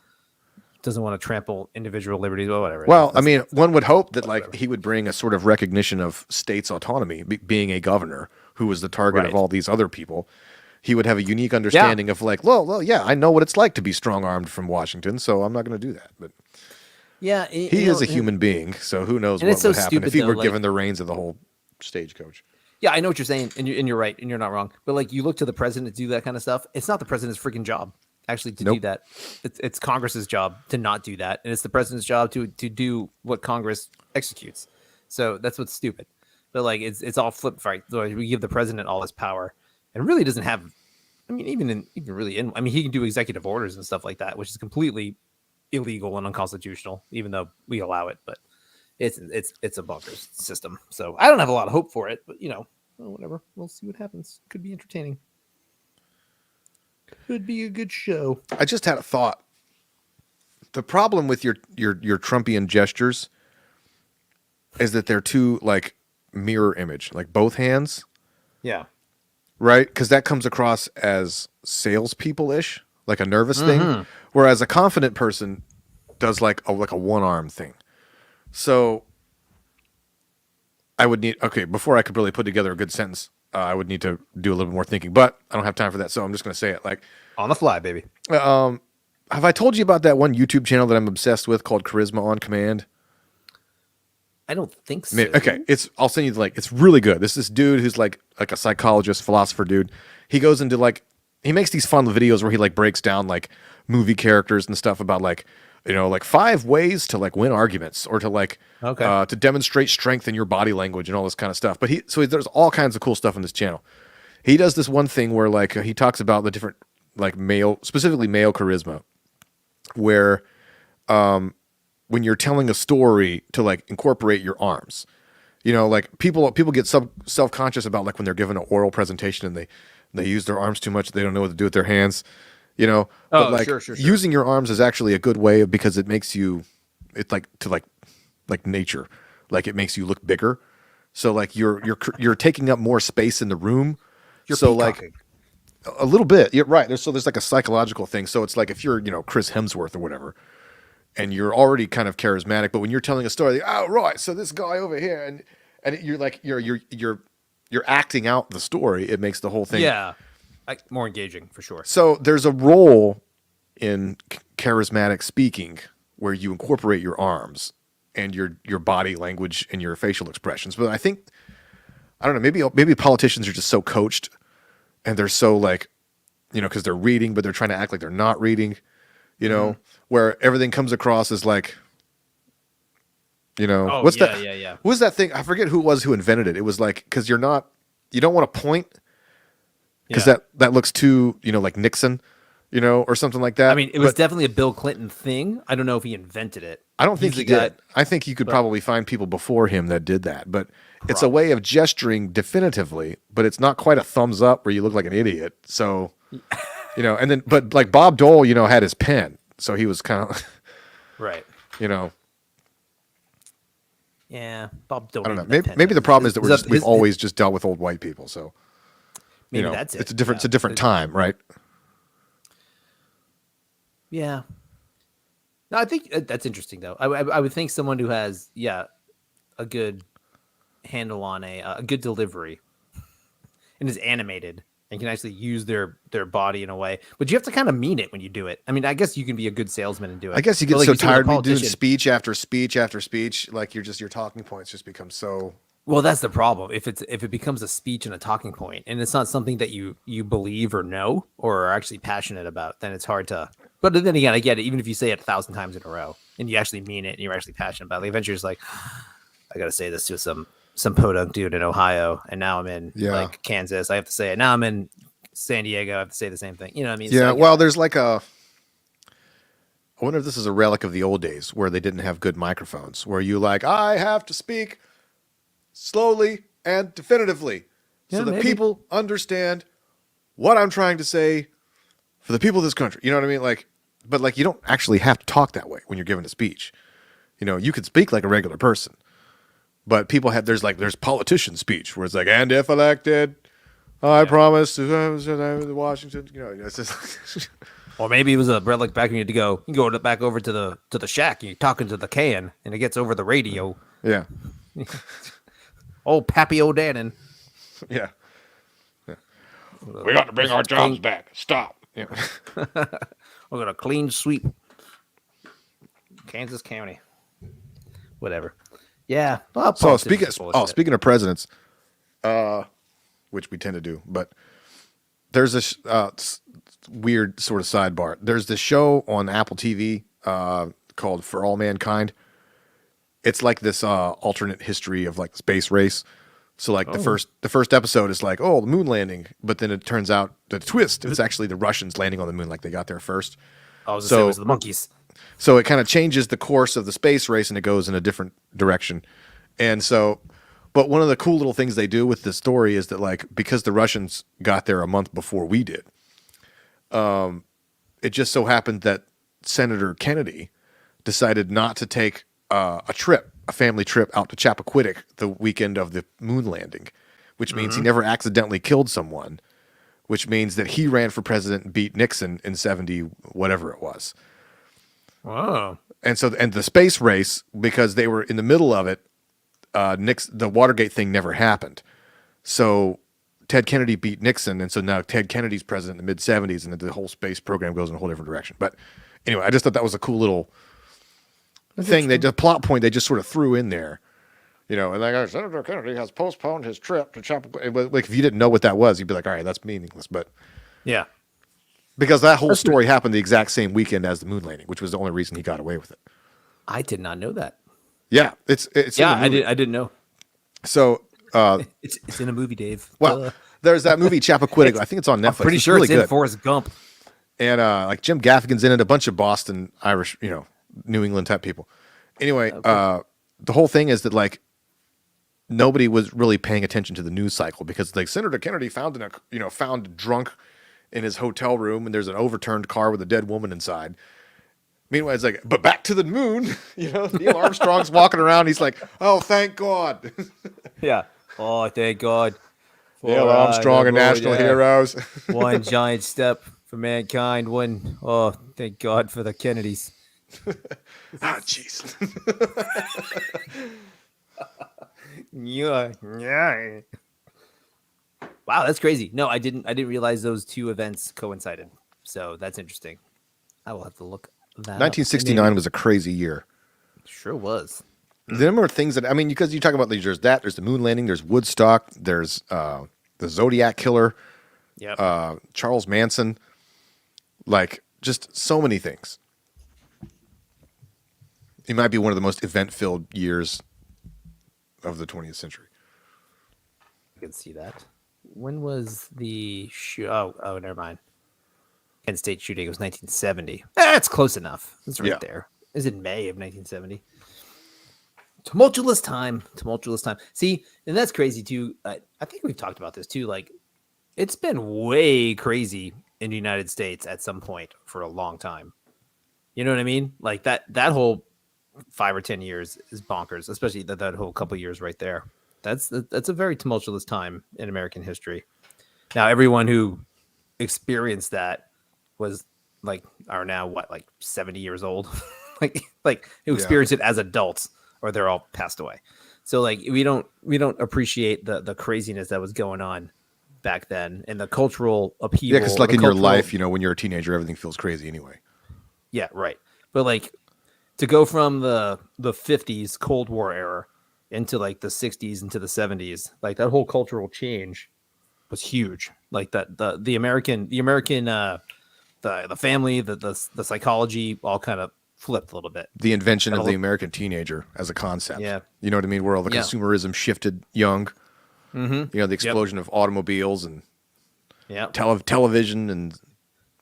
doesn't want to trample individual liberties or whatever. Well, I mean, one would hope that like he would bring a sort of recognition of states' autonomy, being a governor who was the target of all these other people. He would have a unique understanding of like, well, yeah, I know what it's like to be strong-armed from Washington, so I'm not going to do that. But yeah, he is a human being, so who knows what would happen if he were given the reins of the whole stagecoach. Yeah, I know what you're saying, and you're right, and you're not wrong. But like, you look to the president to do that kind of stuff. It's not the president's freaking job actually to do that. It's Congress's job to not do that, and it's the president's job to do what Congress executes. So that's what's stupid. But like, it's all flip right. So we give the president all this power, and really doesn't have. I mean, he can do executive orders and stuff like that, which is completely illegal and unconstitutional, even though we allow it. But it's a bonkers system. So I don't have a lot of hope for it, but whatever. We'll see what happens. Could be entertaining. Could be a good show. I just had a thought. The problem with your Trumpian gestures is that they're too like mirror image, like both hands. Yeah. Right? Because that comes across as salespeople-ish, like a nervous thing. Whereas a confident person does like a one-arm thing. So I would need, before I could really put together a good sentence, I would need to do a little bit more thinking, but I don't have time for that. So I'm just going to say it like on the fly, baby. Have I told you about that one YouTube channel that I'm obsessed with called Charisma on Command? I don't think so. Okay. I'll send you the link. It's really good. This dude who's like a psychologist, philosopher dude. He goes into like he makes these fun videos where he like breaks down like movie characters and stuff about like, you know, like 5 ways to like win arguments or to like to demonstrate strength in your body language and all this kind of stuff. But there's all kinds of cool stuff on this channel. He does this one thing where like he talks about the different like specifically male charisma, where when you're telling a story to like incorporate your arms. You know, like people get self-conscious about like when they're given an oral presentation and they use their arms too much, they don't know what to do with their hands, you know. But like sure. using your arms is actually a good way because it makes you, it's like to like nature, like it makes you look bigger. So like you're taking up more space in the room. So peacocking. Like a little bit, you're right. There's like a psychological thing. So it's like if you're, you know, Chris Hemsworth or whatever, and you're already kind of charismatic, but when you're telling a story, oh right, so this guy over here, and you're like you're acting out the story, it makes the whole thing more engaging for sure. So there's a role in charismatic speaking where you incorporate your arms and your body language and your facial expressions. But I think, I don't know, maybe politicians are just so coached and they're so like, you know, because they're reading, but they're trying to act like they're not reading. You know, where everything comes across as like, you know, what's that? Yeah. What was that thing? I forget who it was who invented it. It was like, because you don't want to point because that looks too, you know, like Nixon, you know, or something like that. I mean, it was definitely a Bill Clinton thing. I don't know if he invented it. I don't think he did. I think you could probably find people before him that did that, but it's a way of gesturing definitively, but it's not quite a thumbs up where you look like an idiot. So, you know, and then, but like Bob Dole, you know, had his pen. So he was kind of, right. You know. Yeah. Bob Dole. I don't know. Maybe the problem is that we've always just dealt with old white people. So maybe you know, that's it. It's a different time, right? Yeah. No, I think that's interesting though. I would think someone who has, a good handle on a good delivery and is animated and can actually use their body in a way, but you have to kind of mean it when you do it. I mean, I guess you can be a good salesman and do it. I guess you get so tired of doing speech after speech after speech, like your talking points just become so. Well, that's the problem. If it becomes a speech and a talking point, and it's not something that you believe or know or are actually passionate about, then it's hard to. But then again, I get it. Even if you say it 1,000 times in a row and you actually mean it and you're actually passionate about it, eventually it's like, I got to say this to some podunk dude in Ohio, and now I'm in like Kansas. I have to say it. Now I'm in San Diego. I have to say the same thing. You know what I mean? Yeah. Well, there's like I wonder if this is a relic of the old days where they didn't have good microphones, where you like, I have to speak slowly and definitively so that people understand what I'm trying to say for the people of this country. You know what I mean? Like, but like, you don't actually have to talk that way when you're giving a speech. You know, you could speak like a regular person. But people there's politician speech where it's like, and if elected, I promise to Washington, you know, it's just or maybe it was a relic back when you had to go, you go back over to the shack and you're talking to the can and it gets over the radio. Yeah. Old Pappy O'Dannon. Yeah. We got to bring our jobs back. Stop. Yeah. We're gonna clean sweep Kansas County. Whatever. Yeah. Well, so speaking of presidents, which we tend to do, but there's this weird sort of sidebar. There's this show on Apple TV called For All Mankind. It's like this alternate history of like space race. So like the first episode is like, the moon landing, but then it turns out the twist, it's actually the Russians landing on the moon, like they got there first. So it was the monkeys. So it kind of changes the course of the space race and it goes in a different direction. And so, but one of the cool little things they do with this story is that like, because the Russians got there a month before we did, it just so happened that Senator Kennedy decided not to take a family trip out to Chappaquiddick the weekend of the moon landing, which means he never accidentally killed someone, which means that he ran for president and beat Nixon in 70, whatever it was. Wow. And the space race, because they were in the middle of it, the Watergate thing never happened. So Ted Kennedy beat Nixon, and so now Ted Kennedy's president in the mid-'70s, and the whole space program goes in a whole different direction. But anyway, I just thought that was a cool little thing. The plot point they just sort of threw in there. You know, and like, Senator Kennedy has postponed his trip to Chappaquiddick. Like, if you didn't know what that was, you'd be like, all right, that's meaningless. But yeah. Because that whole story happened the exact same weekend as the moon landing, which was the only reason he got away with it. I did not know that. Yeah, it's Yeah, in the movie. I didn't know. So, It's in a movie, Dave. well, there's that movie Chappaquiddick. I think it's on Netflix. I'm pretty It's sure really it's in good. Forrest Gump. And like Jim Gaffigan's in it, a bunch of Boston Irish, New England type people. Anyway, the whole thing is that like nobody was really paying attention to the news cycle because like Senator Kennedy found drunk in his hotel room, and there's an overturned car with a dead woman inside. Meanwhile, it's like, but back to the moon. Neil Armstrong's walking around. He's like, oh, thank God. Yeah. Oh, thank God. Neil Armstrong, a national heroes. One giant step for mankind. One, oh, thank God for the Kennedys. Jeez. Yeah. Wow, that's crazy. No, I didn't realize those two events coincided. So that's interesting. I will have to look that 1969 was a crazy year. Sure was. There were things that, because you talk about there's the moon landing, there's Woodstock, there's the Zodiac Killer, Charles Manson, like just so many things. It might be one of the most event-filled years of the 20th century. I can see that. When was the show? Oh, never mind. Kent State shooting. It was 1970. That's close enough. It's right there. Is it May of 1970? Tumultuous time. See, and that's crazy too. I think we've talked about this too. Like, it's been way crazy in the United States at some point for a long time. You know what I mean? Like that whole 5 or 10 years is bonkers, especially that whole couple of years right there. That's a very tumultuous time in American history. Now, everyone who experienced that are now 70 years old, like who experienced it as adults, or they're all passed away. So like we don't appreciate the craziness that was going on back then and the cultural upheaval. Yeah, because like in your life, when you're a teenager, everything feels crazy anyway. Yeah, right. But like to go from the 50s Cold War era into like the 60s into the 70s, like that whole cultural change was huge. Like that the American the family, the psychology all kind of flipped a little bit. The invention of the American teenager as a concept. Yeah. You know what I mean? Where all the consumerism shifted young. Mm-hmm. The explosion of automobiles and television and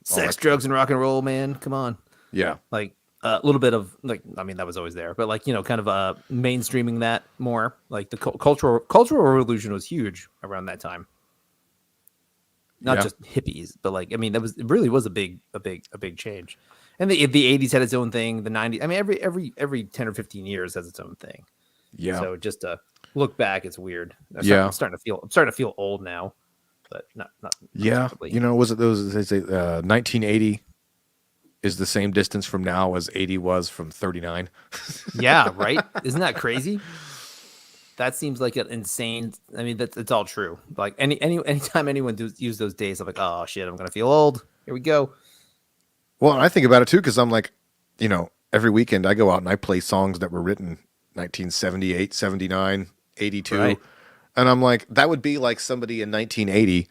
sex, drugs, and rock and roll, man. Come on. Yeah. Like a little bit of that was always there, but kind of mainstreaming that more. Like the cultural revolution was huge around that time. Not just hippies, but it really was a big change. And the 80s had its own thing. The 90s, every 10 or 15 years has its own thing. Yeah. So just to look back, it's weird. I'm starting to feel old now, but not. Yeah. Totally. Was it those? They say 1980 is the same distance from now as 80 was from 39. Yeah. Right. Isn't that crazy? That seems like an insane. It's all true. Like anytime anyone use those days, I'm like, oh shit, I'm gonna feel old. Here we go. Well, I think about it too, because I'm like, every weekend I go out and I play songs that were written 1978, 79, 82. Right. And I'm like, that would be like somebody in 1980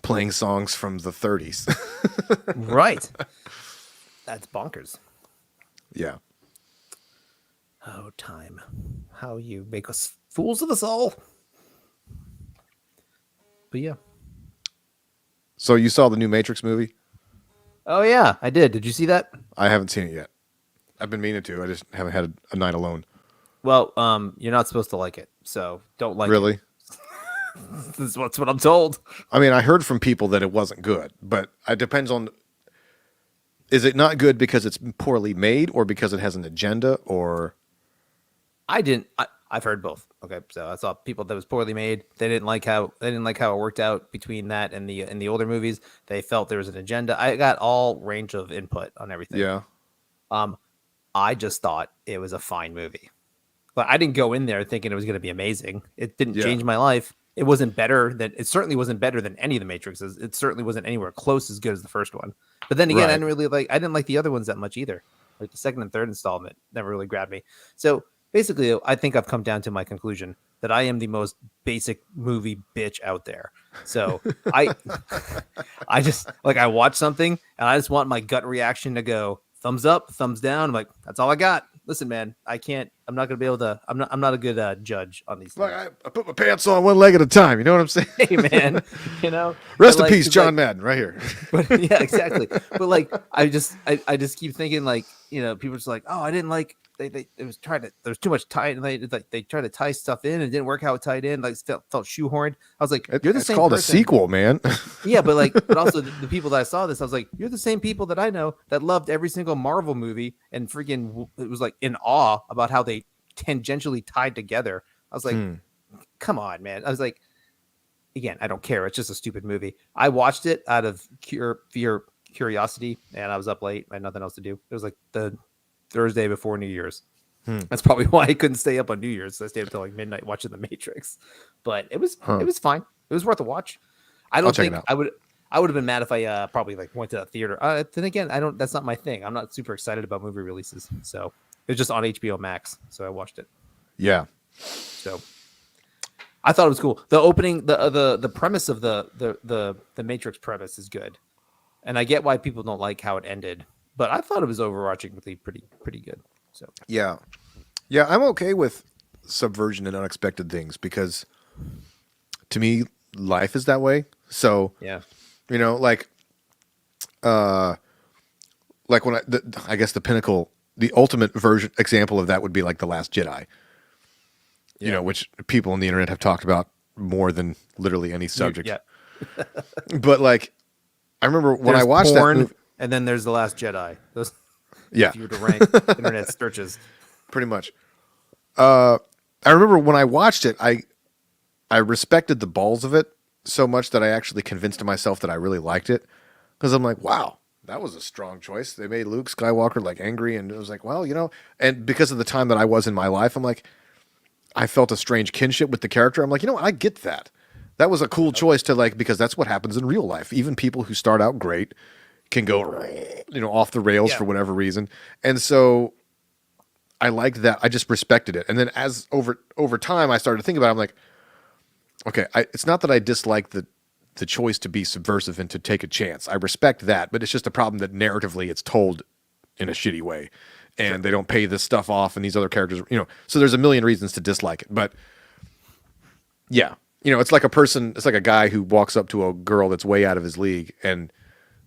playing songs from the 30s. Right. That's bonkers. Yeah. Oh, time. How you make us fools of us all. But yeah. So you saw the new Matrix movie? Oh, yeah, I did. Did you see that? I haven't seen it yet. I've been meaning to. I just haven't had a night alone. Well, you're not supposed to like it, so don't like it. Really? That's what I'm told. I heard from people that it wasn't good, but it depends on... Is it not good because it's poorly made or because it has an agenda or... I've heard both. Okay, so I saw people that was poorly made. They didn't like how it worked out between that and the older movies. They felt there was an agenda. I got all range of input on everything. Yeah. I just thought it was a fine movie, but I didn't go in there thinking it was going to be amazing. It didn't change my life. It certainly wasn't better than any of the Matrixes. It certainly wasn't anywhere close as good as the first one. But then again, right. I didn't like the other ones that much either. Like the second and third installment never really grabbed me. So basically, I think I've come down to my conclusion. that I am the most basic movie bitch out there. So I I watch something and I just want my gut reaction to go thumbs up, thumbs down. I'm like, that's all I got. Listen, man, I'm not gonna be able to. I'm not a good judge on these things. Like I put my pants on one leg at a time. You know what I'm saying? Hey, man, Rest in peace, John Madden, right here. But yeah, exactly. But like, I just keep thinking like, people are just like, oh, I didn't like. There's too much tie, and they tried to tie stuff in and it didn't work how it tied in. Like felt shoehorned. I was like, you're the same. It's called person. A sequel, man. Yeah, but also the people that I saw this, I was like, you're the same people that I know that loved every single Marvel movie and freaking it was like in awe about how they tangentially tied together. I was like, come on, man. I was like, again, I don't care. It's just a stupid movie. I watched it out of curiosity, and I was up late. I had nothing else to do. It was like the Thursday before New Year's. That's probably why I couldn't stay up on New Year's. So I stayed up till like midnight watching The Matrix. But it was fine. It was worth a watch. I don't think I would have been mad if I probably like went to the theater. Then again, that's not my thing. I'm not super excited about movie releases. So it was just on HBO Max. So I watched it. Yeah. So I thought it was cool. The opening, the premise of the Matrix premise is good. And I get why people don't like how it ended. But I thought it was overarchingly pretty good. So yeah, I'm okay with subversion and unexpected things because to me, life is that way. So yeah, like when I guess the pinnacle, the ultimate example of that would be like The Last Jedi. Yeah. Which people on the internet have talked about more than literally any subject. Yeah. But like, I remember when I watched porn, that movie, and then there's The Last Jedi. Those, yeah, if you were to rank internet searches, pretty much. I remember when I watched it, I respected the balls of it so much that I actually convinced myself that I really liked it because I'm like, wow, that was a strong choice. They made Luke Skywalker like angry, and it was like, well, and because of the time that I was in my life, I'm like, I felt a strange kinship with the character. I'm like, I get that. That was a cool choice to like, because that's what happens in real life. Even people who start out great can go, off the rails for whatever reason. And so I liked that. I just respected it. And then as over time, I started to think about it. I'm like, okay, it's not that I dislike the choice to be subversive and to take a chance. I respect that, but it's just a problem that narratively it's told in a shitty way. And they don't pay this stuff off and these other characters, so there's a million reasons to dislike it. But yeah, it's like a guy who walks up to a girl that's way out of his league and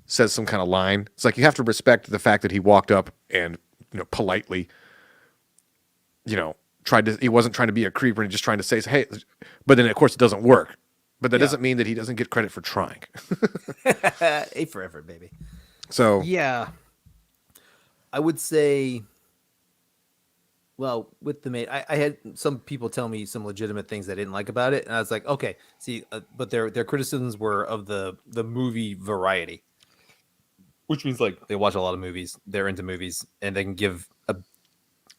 says some kind of line. It's like, you have to respect the fact that he walked up and, politely, he wasn't trying to be a creeper and just trying to say, hey, but then of course it doesn't work. But that doesn't mean that he doesn't get credit for trying. A for effort, baby. So yeah. I would say, well, with the I had some people tell me some legitimate things I didn't like about it, and I was like, okay, see, but their criticisms were of the movie variety, which means like they watch a lot of movies, they're into movies, and they can give a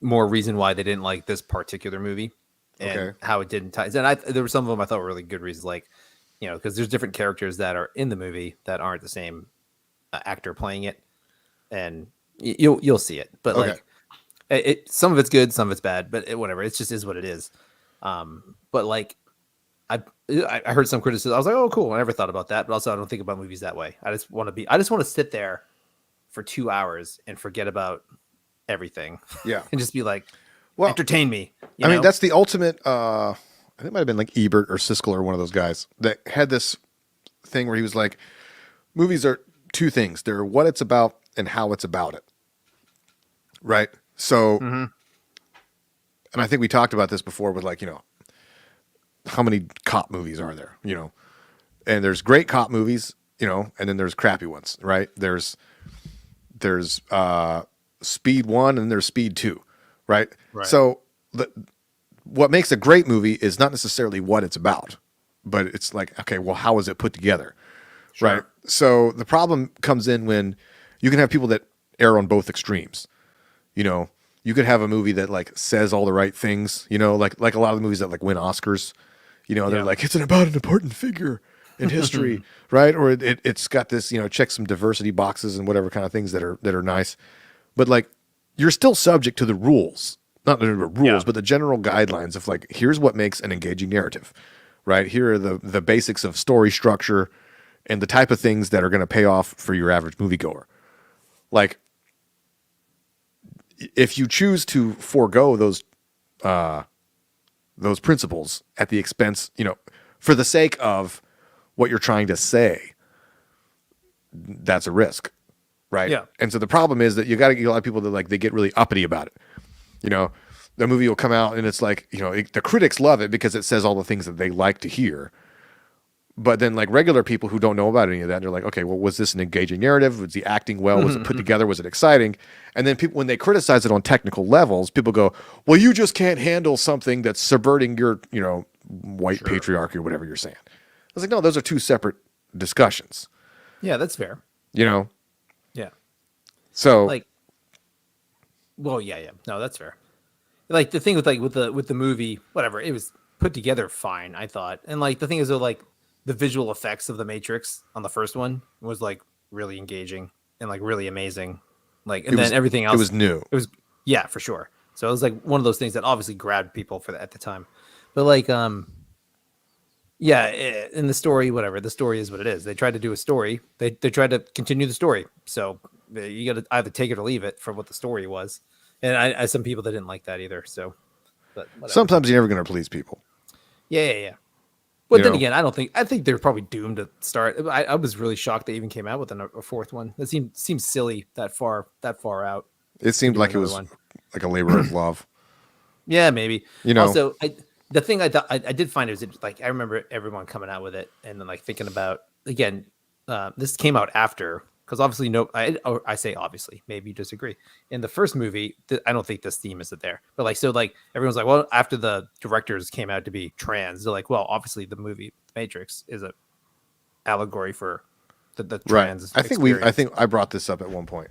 more reason why they didn't like this particular movie and how it didn't tie. And there were some of them I thought were really good reasons, like because there's different characters that are in the movie that aren't the same actor playing it, and you'll see it, but like some of it's good, some of it's bad, but whatever. It just is what it is. But like I heard some criticism. I was like, oh, cool. I never thought about that, but also I don't think about movies that way. I just want to sit there for 2 hours and forget about everything. Yeah, and just be like, entertain me. I mean, that's the ultimate. I think it might have been like Ebert or Siskel or one of those guys that had this thing where he was like, movies are two things. They're what it's about and how it's about it. Right. So, and I think we talked about this before with like, how many cop movies are there, and there's great cop movies, and then there's crappy ones, right? There's Speed 1 and there's Speed 2, right? So what makes a great movie is not necessarily what it's about, but it's like, okay, well, how is it put together? Sure. Right. So the problem comes in when you can have people that err on both extremes. You could have a movie that like says all the right things, like a lot of the movies that like win Oscars, they're like, it's about an important figure in history, right? Or it's got this, check some diversity boxes and whatever kind of things that are nice. But like, you're still subject to the rules not the rules, but the general guidelines of like, here's what makes an engaging narrative, right? Here are the basics of story structure and the type of things that are going to pay off for your average moviegoer. Like, if you choose to forego those principles at the expense, for the sake of what you're trying to say, that's a risk, right? Yeah. And so the problem is that you got to get a lot of people that like they get really uppity about it. The movie will come out and it's like, the critics love it because it says all the things that they like to hear. But then like regular people who don't know about any of that, they're like, okay, well, was this an engaging narrative? Was he acting well? Was it put together? Was it exciting? And then people, when they criticize it on technical levels, people go, well, you just can't handle something that's subverting your, white patriarchy or whatever you're saying. I was like, no, those are two separate discussions. Yeah, that's fair. Yeah. So well, yeah. No, that's fair. Like the thing with with the movie, whatever, it was put together fine, I thought. And like the thing is, like the visual effects of the Matrix on the first one was like really engaging and like really amazing. Like, and then everything else, it was new. It was, yeah, for sure. So it was like one of those things that obviously grabbed people at the time. But like, yeah, in the story, whatever, the story is what it is. They tried to do a story. They tried to continue the story. So you got to either take it or leave it for what the story was. And I some people that didn't like that either. So, but whatever. Sometimes you're never going to please people. Yeah. But then again, I think they're probably doomed to start. I was really shocked they even came out with a fourth one. That seems silly that far out. It seemed like it was like a labor of love. Yeah, maybe. Also, the thing I thought I did find is like I remember everyone coming out with it and then like thinking about again. This came out after. Because obviously, I say obviously, maybe you disagree. In the first movie, I don't think this theme isn't there. But like, so like everyone's like, well, after the directors came out to be trans, they're like, well, obviously the movie Matrix is a allegory for the trans. Right. I think I brought this up at one point.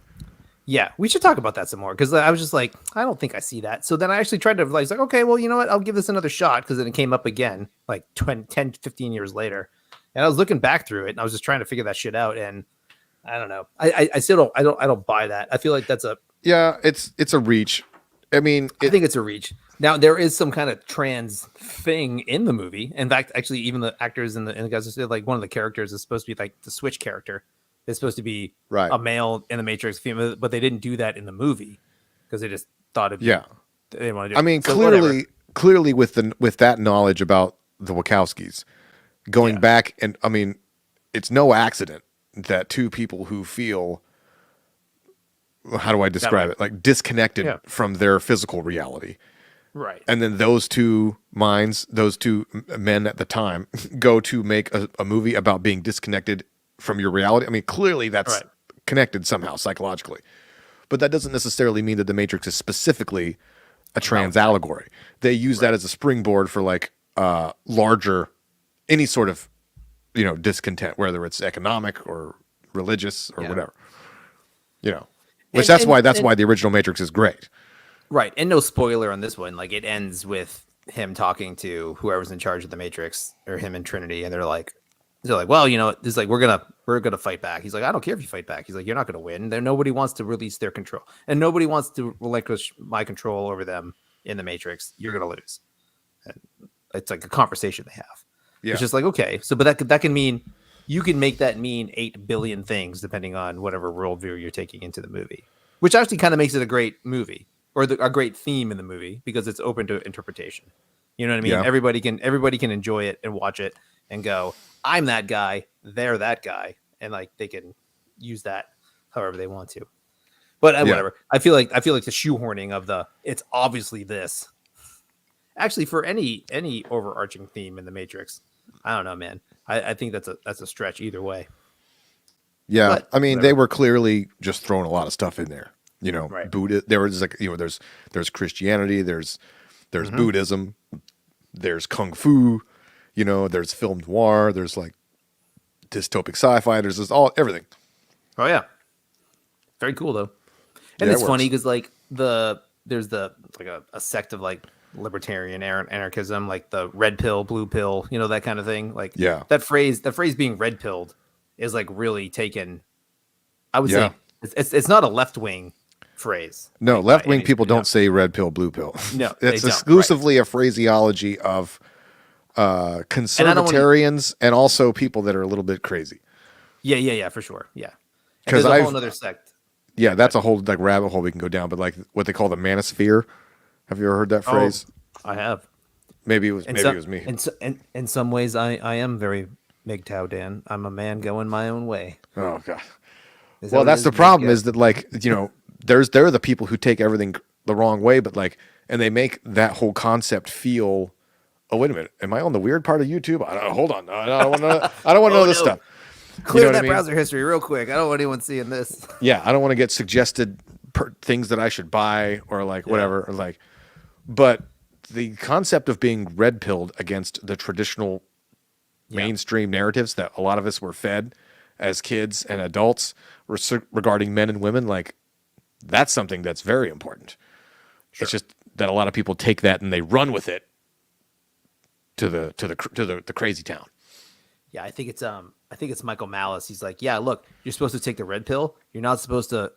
Yeah, we should talk about that some more because I was just like, I don't think I see that. So then I actually tried to like, okay, well, you know what? I'll give this another shot because then it came up again like 10, 15 years later. And I was looking back through it and I was just trying to figure that shit out. And I don't know. I still don't buy that. I feel like that's it's a reach. I mean, I think it's a reach. Now there is some kind of trans thing in the movie. In fact, actually, even the actors and the guys said like one of the characters is supposed to be like the Switch character. It's supposed to be a male in the Matrix, female, but they didn't do that in the movie because they just thought they didn't want to do. I mean, clearly with that knowledge about the Wachowskis going back, and I mean, it's no accident that two people who feel, how do I describe it? Like disconnected from their physical reality. Right. And then those two minds, those two men at the time go to make a movie about being disconnected from your reality. I mean, clearly that's connected somehow psychologically, but that doesn't necessarily mean that the Matrix is specifically a trans allegory. They use that as a springboard for like larger, any sort of, discontent, whether it's economic or religious or whatever, which that's why the original Matrix is great. Right. And no spoiler on this one. Like it ends with him talking to whoever's in charge of the Matrix or him and Trinity. And they're like, well, it's like, we're going to fight back. He's like, I don't care if you fight back. He's like, you're not going to win. Nobody wants to release their control and nobody wants to relinquish my control over them in the Matrix. You're going to lose. And it's like a conversation they have. Yeah. It's just like, okay, so, but that can mean, you can make that mean 8 billion things depending on whatever worldview you're taking into the movie, which actually kind of makes it a great movie or a great theme in the movie because it's open to interpretation. You know what I mean? Yeah. Everybody can enjoy it and watch it and go, I'm that guy, they're that guy. And like, they can use that however they want to, but whatever. I feel like the shoehorning of it's obviously this actually for any overarching theme in the Matrix. I don't know, man. I think that's a stretch either way. Yeah, but, I mean, they were clearly just throwing a lot of stuff in there. Buddha. There was like there's Christianity, there's Buddhism, there's kung fu, there's film noir, there's like dystopic sci-fi, there's everything. Oh yeah, very cool though. And it's funny because like there's like a sect of like libertarian anarchism, like the red pill, blue pill, that kind of thing. Like that phrase being red pilled is like really taken. I would say it's not a left wing phrase. No, like, left wing people don't say red pill, blue pill. No, they it's don't, exclusively a phraseology of conservatarians and also people that are a little bit crazy. Yeah, for sure. Yeah, Because there's a whole other sect. Yeah, that's a whole like rabbit hole we can go down. But like what they call the manosphere. Have you ever heard that phrase? I have. Maybe it was me. In some ways, I am very MGTOW, Dan. I'm a man going my own way. Oh god. That Well, that's the problem is that like, you know, there are the people who take everything the wrong way, but like, and they make that whole concept feel, oh, wait a minute. Am I on the weird part of YouTube? Hold on. I don't want to know this stuff. Clear that browser history real quick. I don't want anyone seeing this. Yeah. I don't want to get suggested things that I should buy or like whatever, or like, but the concept of being red pilled against the traditional mainstream narratives that a lot of us were fed as kids and adults regarding men and women, like that's something that's very important. It's just that a lot of people take that and they run with it to the crazy town. Yeah, I think it's Michael Malice. He's like, yeah, look, you're supposed to take the red pill. You're not supposed to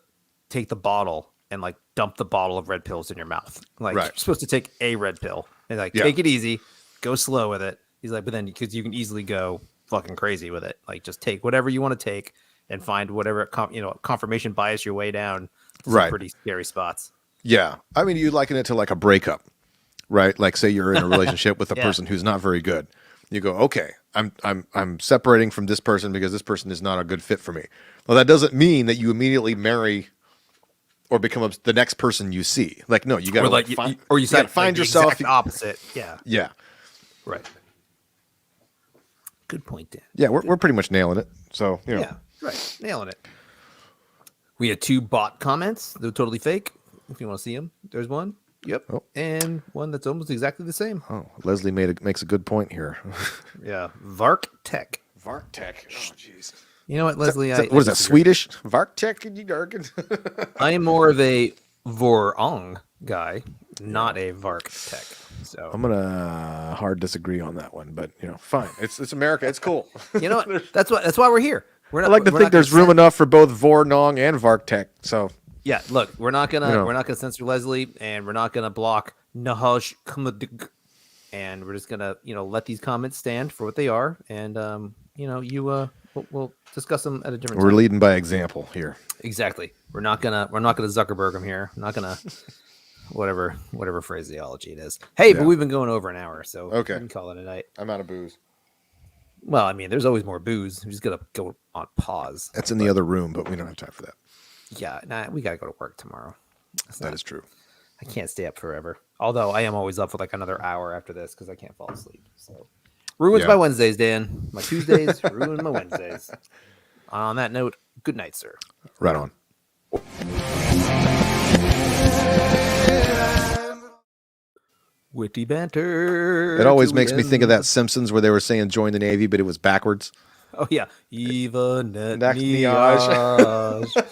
take the bottle and like dump the bottle of red pills in your mouth. Like you're supposed to take a red pill and like take it easy, go slow with it. He's like, but then because you can easily go fucking crazy with it, like just take whatever you want to take and find whatever confirmation bias your way down to some pretty scary spots. Yeah, I mean, you liken it to like a breakup, right? Like, say you're in a relationship with a person who's not very good. You go, okay, I'm separating from this person because this person is not a good fit for me. Well, that doesn't mean that you immediately marry or become the next person you see. Like, no, you got to find yourself the opposite. Yeah. Right. Good point, Dan. Yeah, we're pretty much nailing it. So, you know. Yeah, right. Nailing it. We had 2 bot comments. They're totally fake. If you want to see them, there's one. Yep. Oh. And one that's almost exactly the same. Oh, Leslie makes a good point here. Yeah. Vark Tech. Oh, jeez. You know what, Leslie? What is that, Swedish? Vark Tech? I am more of a Vorong guy, not a Vark Tech. So I'm gonna hard disagree on that one, but you know, fine. It's America. It's cool. You know what? That's why we're here. I like to think there's room enough for both Vornong and Vark Tech. So yeah, look, we're not gonna censor Leslie, and we're not gonna block Nahash Kamadig, and we're just gonna let these comments stand for what they are, and we'll discuss them at a different time. We're leading by example here. Exactly. We're not gonna Zuckerberg them here. We're not gonna whatever phraseology it is. Hey, but we've been going over an hour, so we can call it a night. I'm out of booze. Well, I mean, there's always more booze. We just gotta go on pause. That's in the other room, but we don't have time for that. Yeah, we gotta go to work tomorrow. That is true. I can't stay up forever. Although I am always up for like another hour after this because I can't fall asleep. So ruins my Wednesdays, Dan. My Tuesdays ruin my Wednesdays. On that note, good night, sir. Right on. Witty banter. It always makes me think of that Simpsons where they were saying join the Navy, but it was backwards. Oh yeah, Eva Net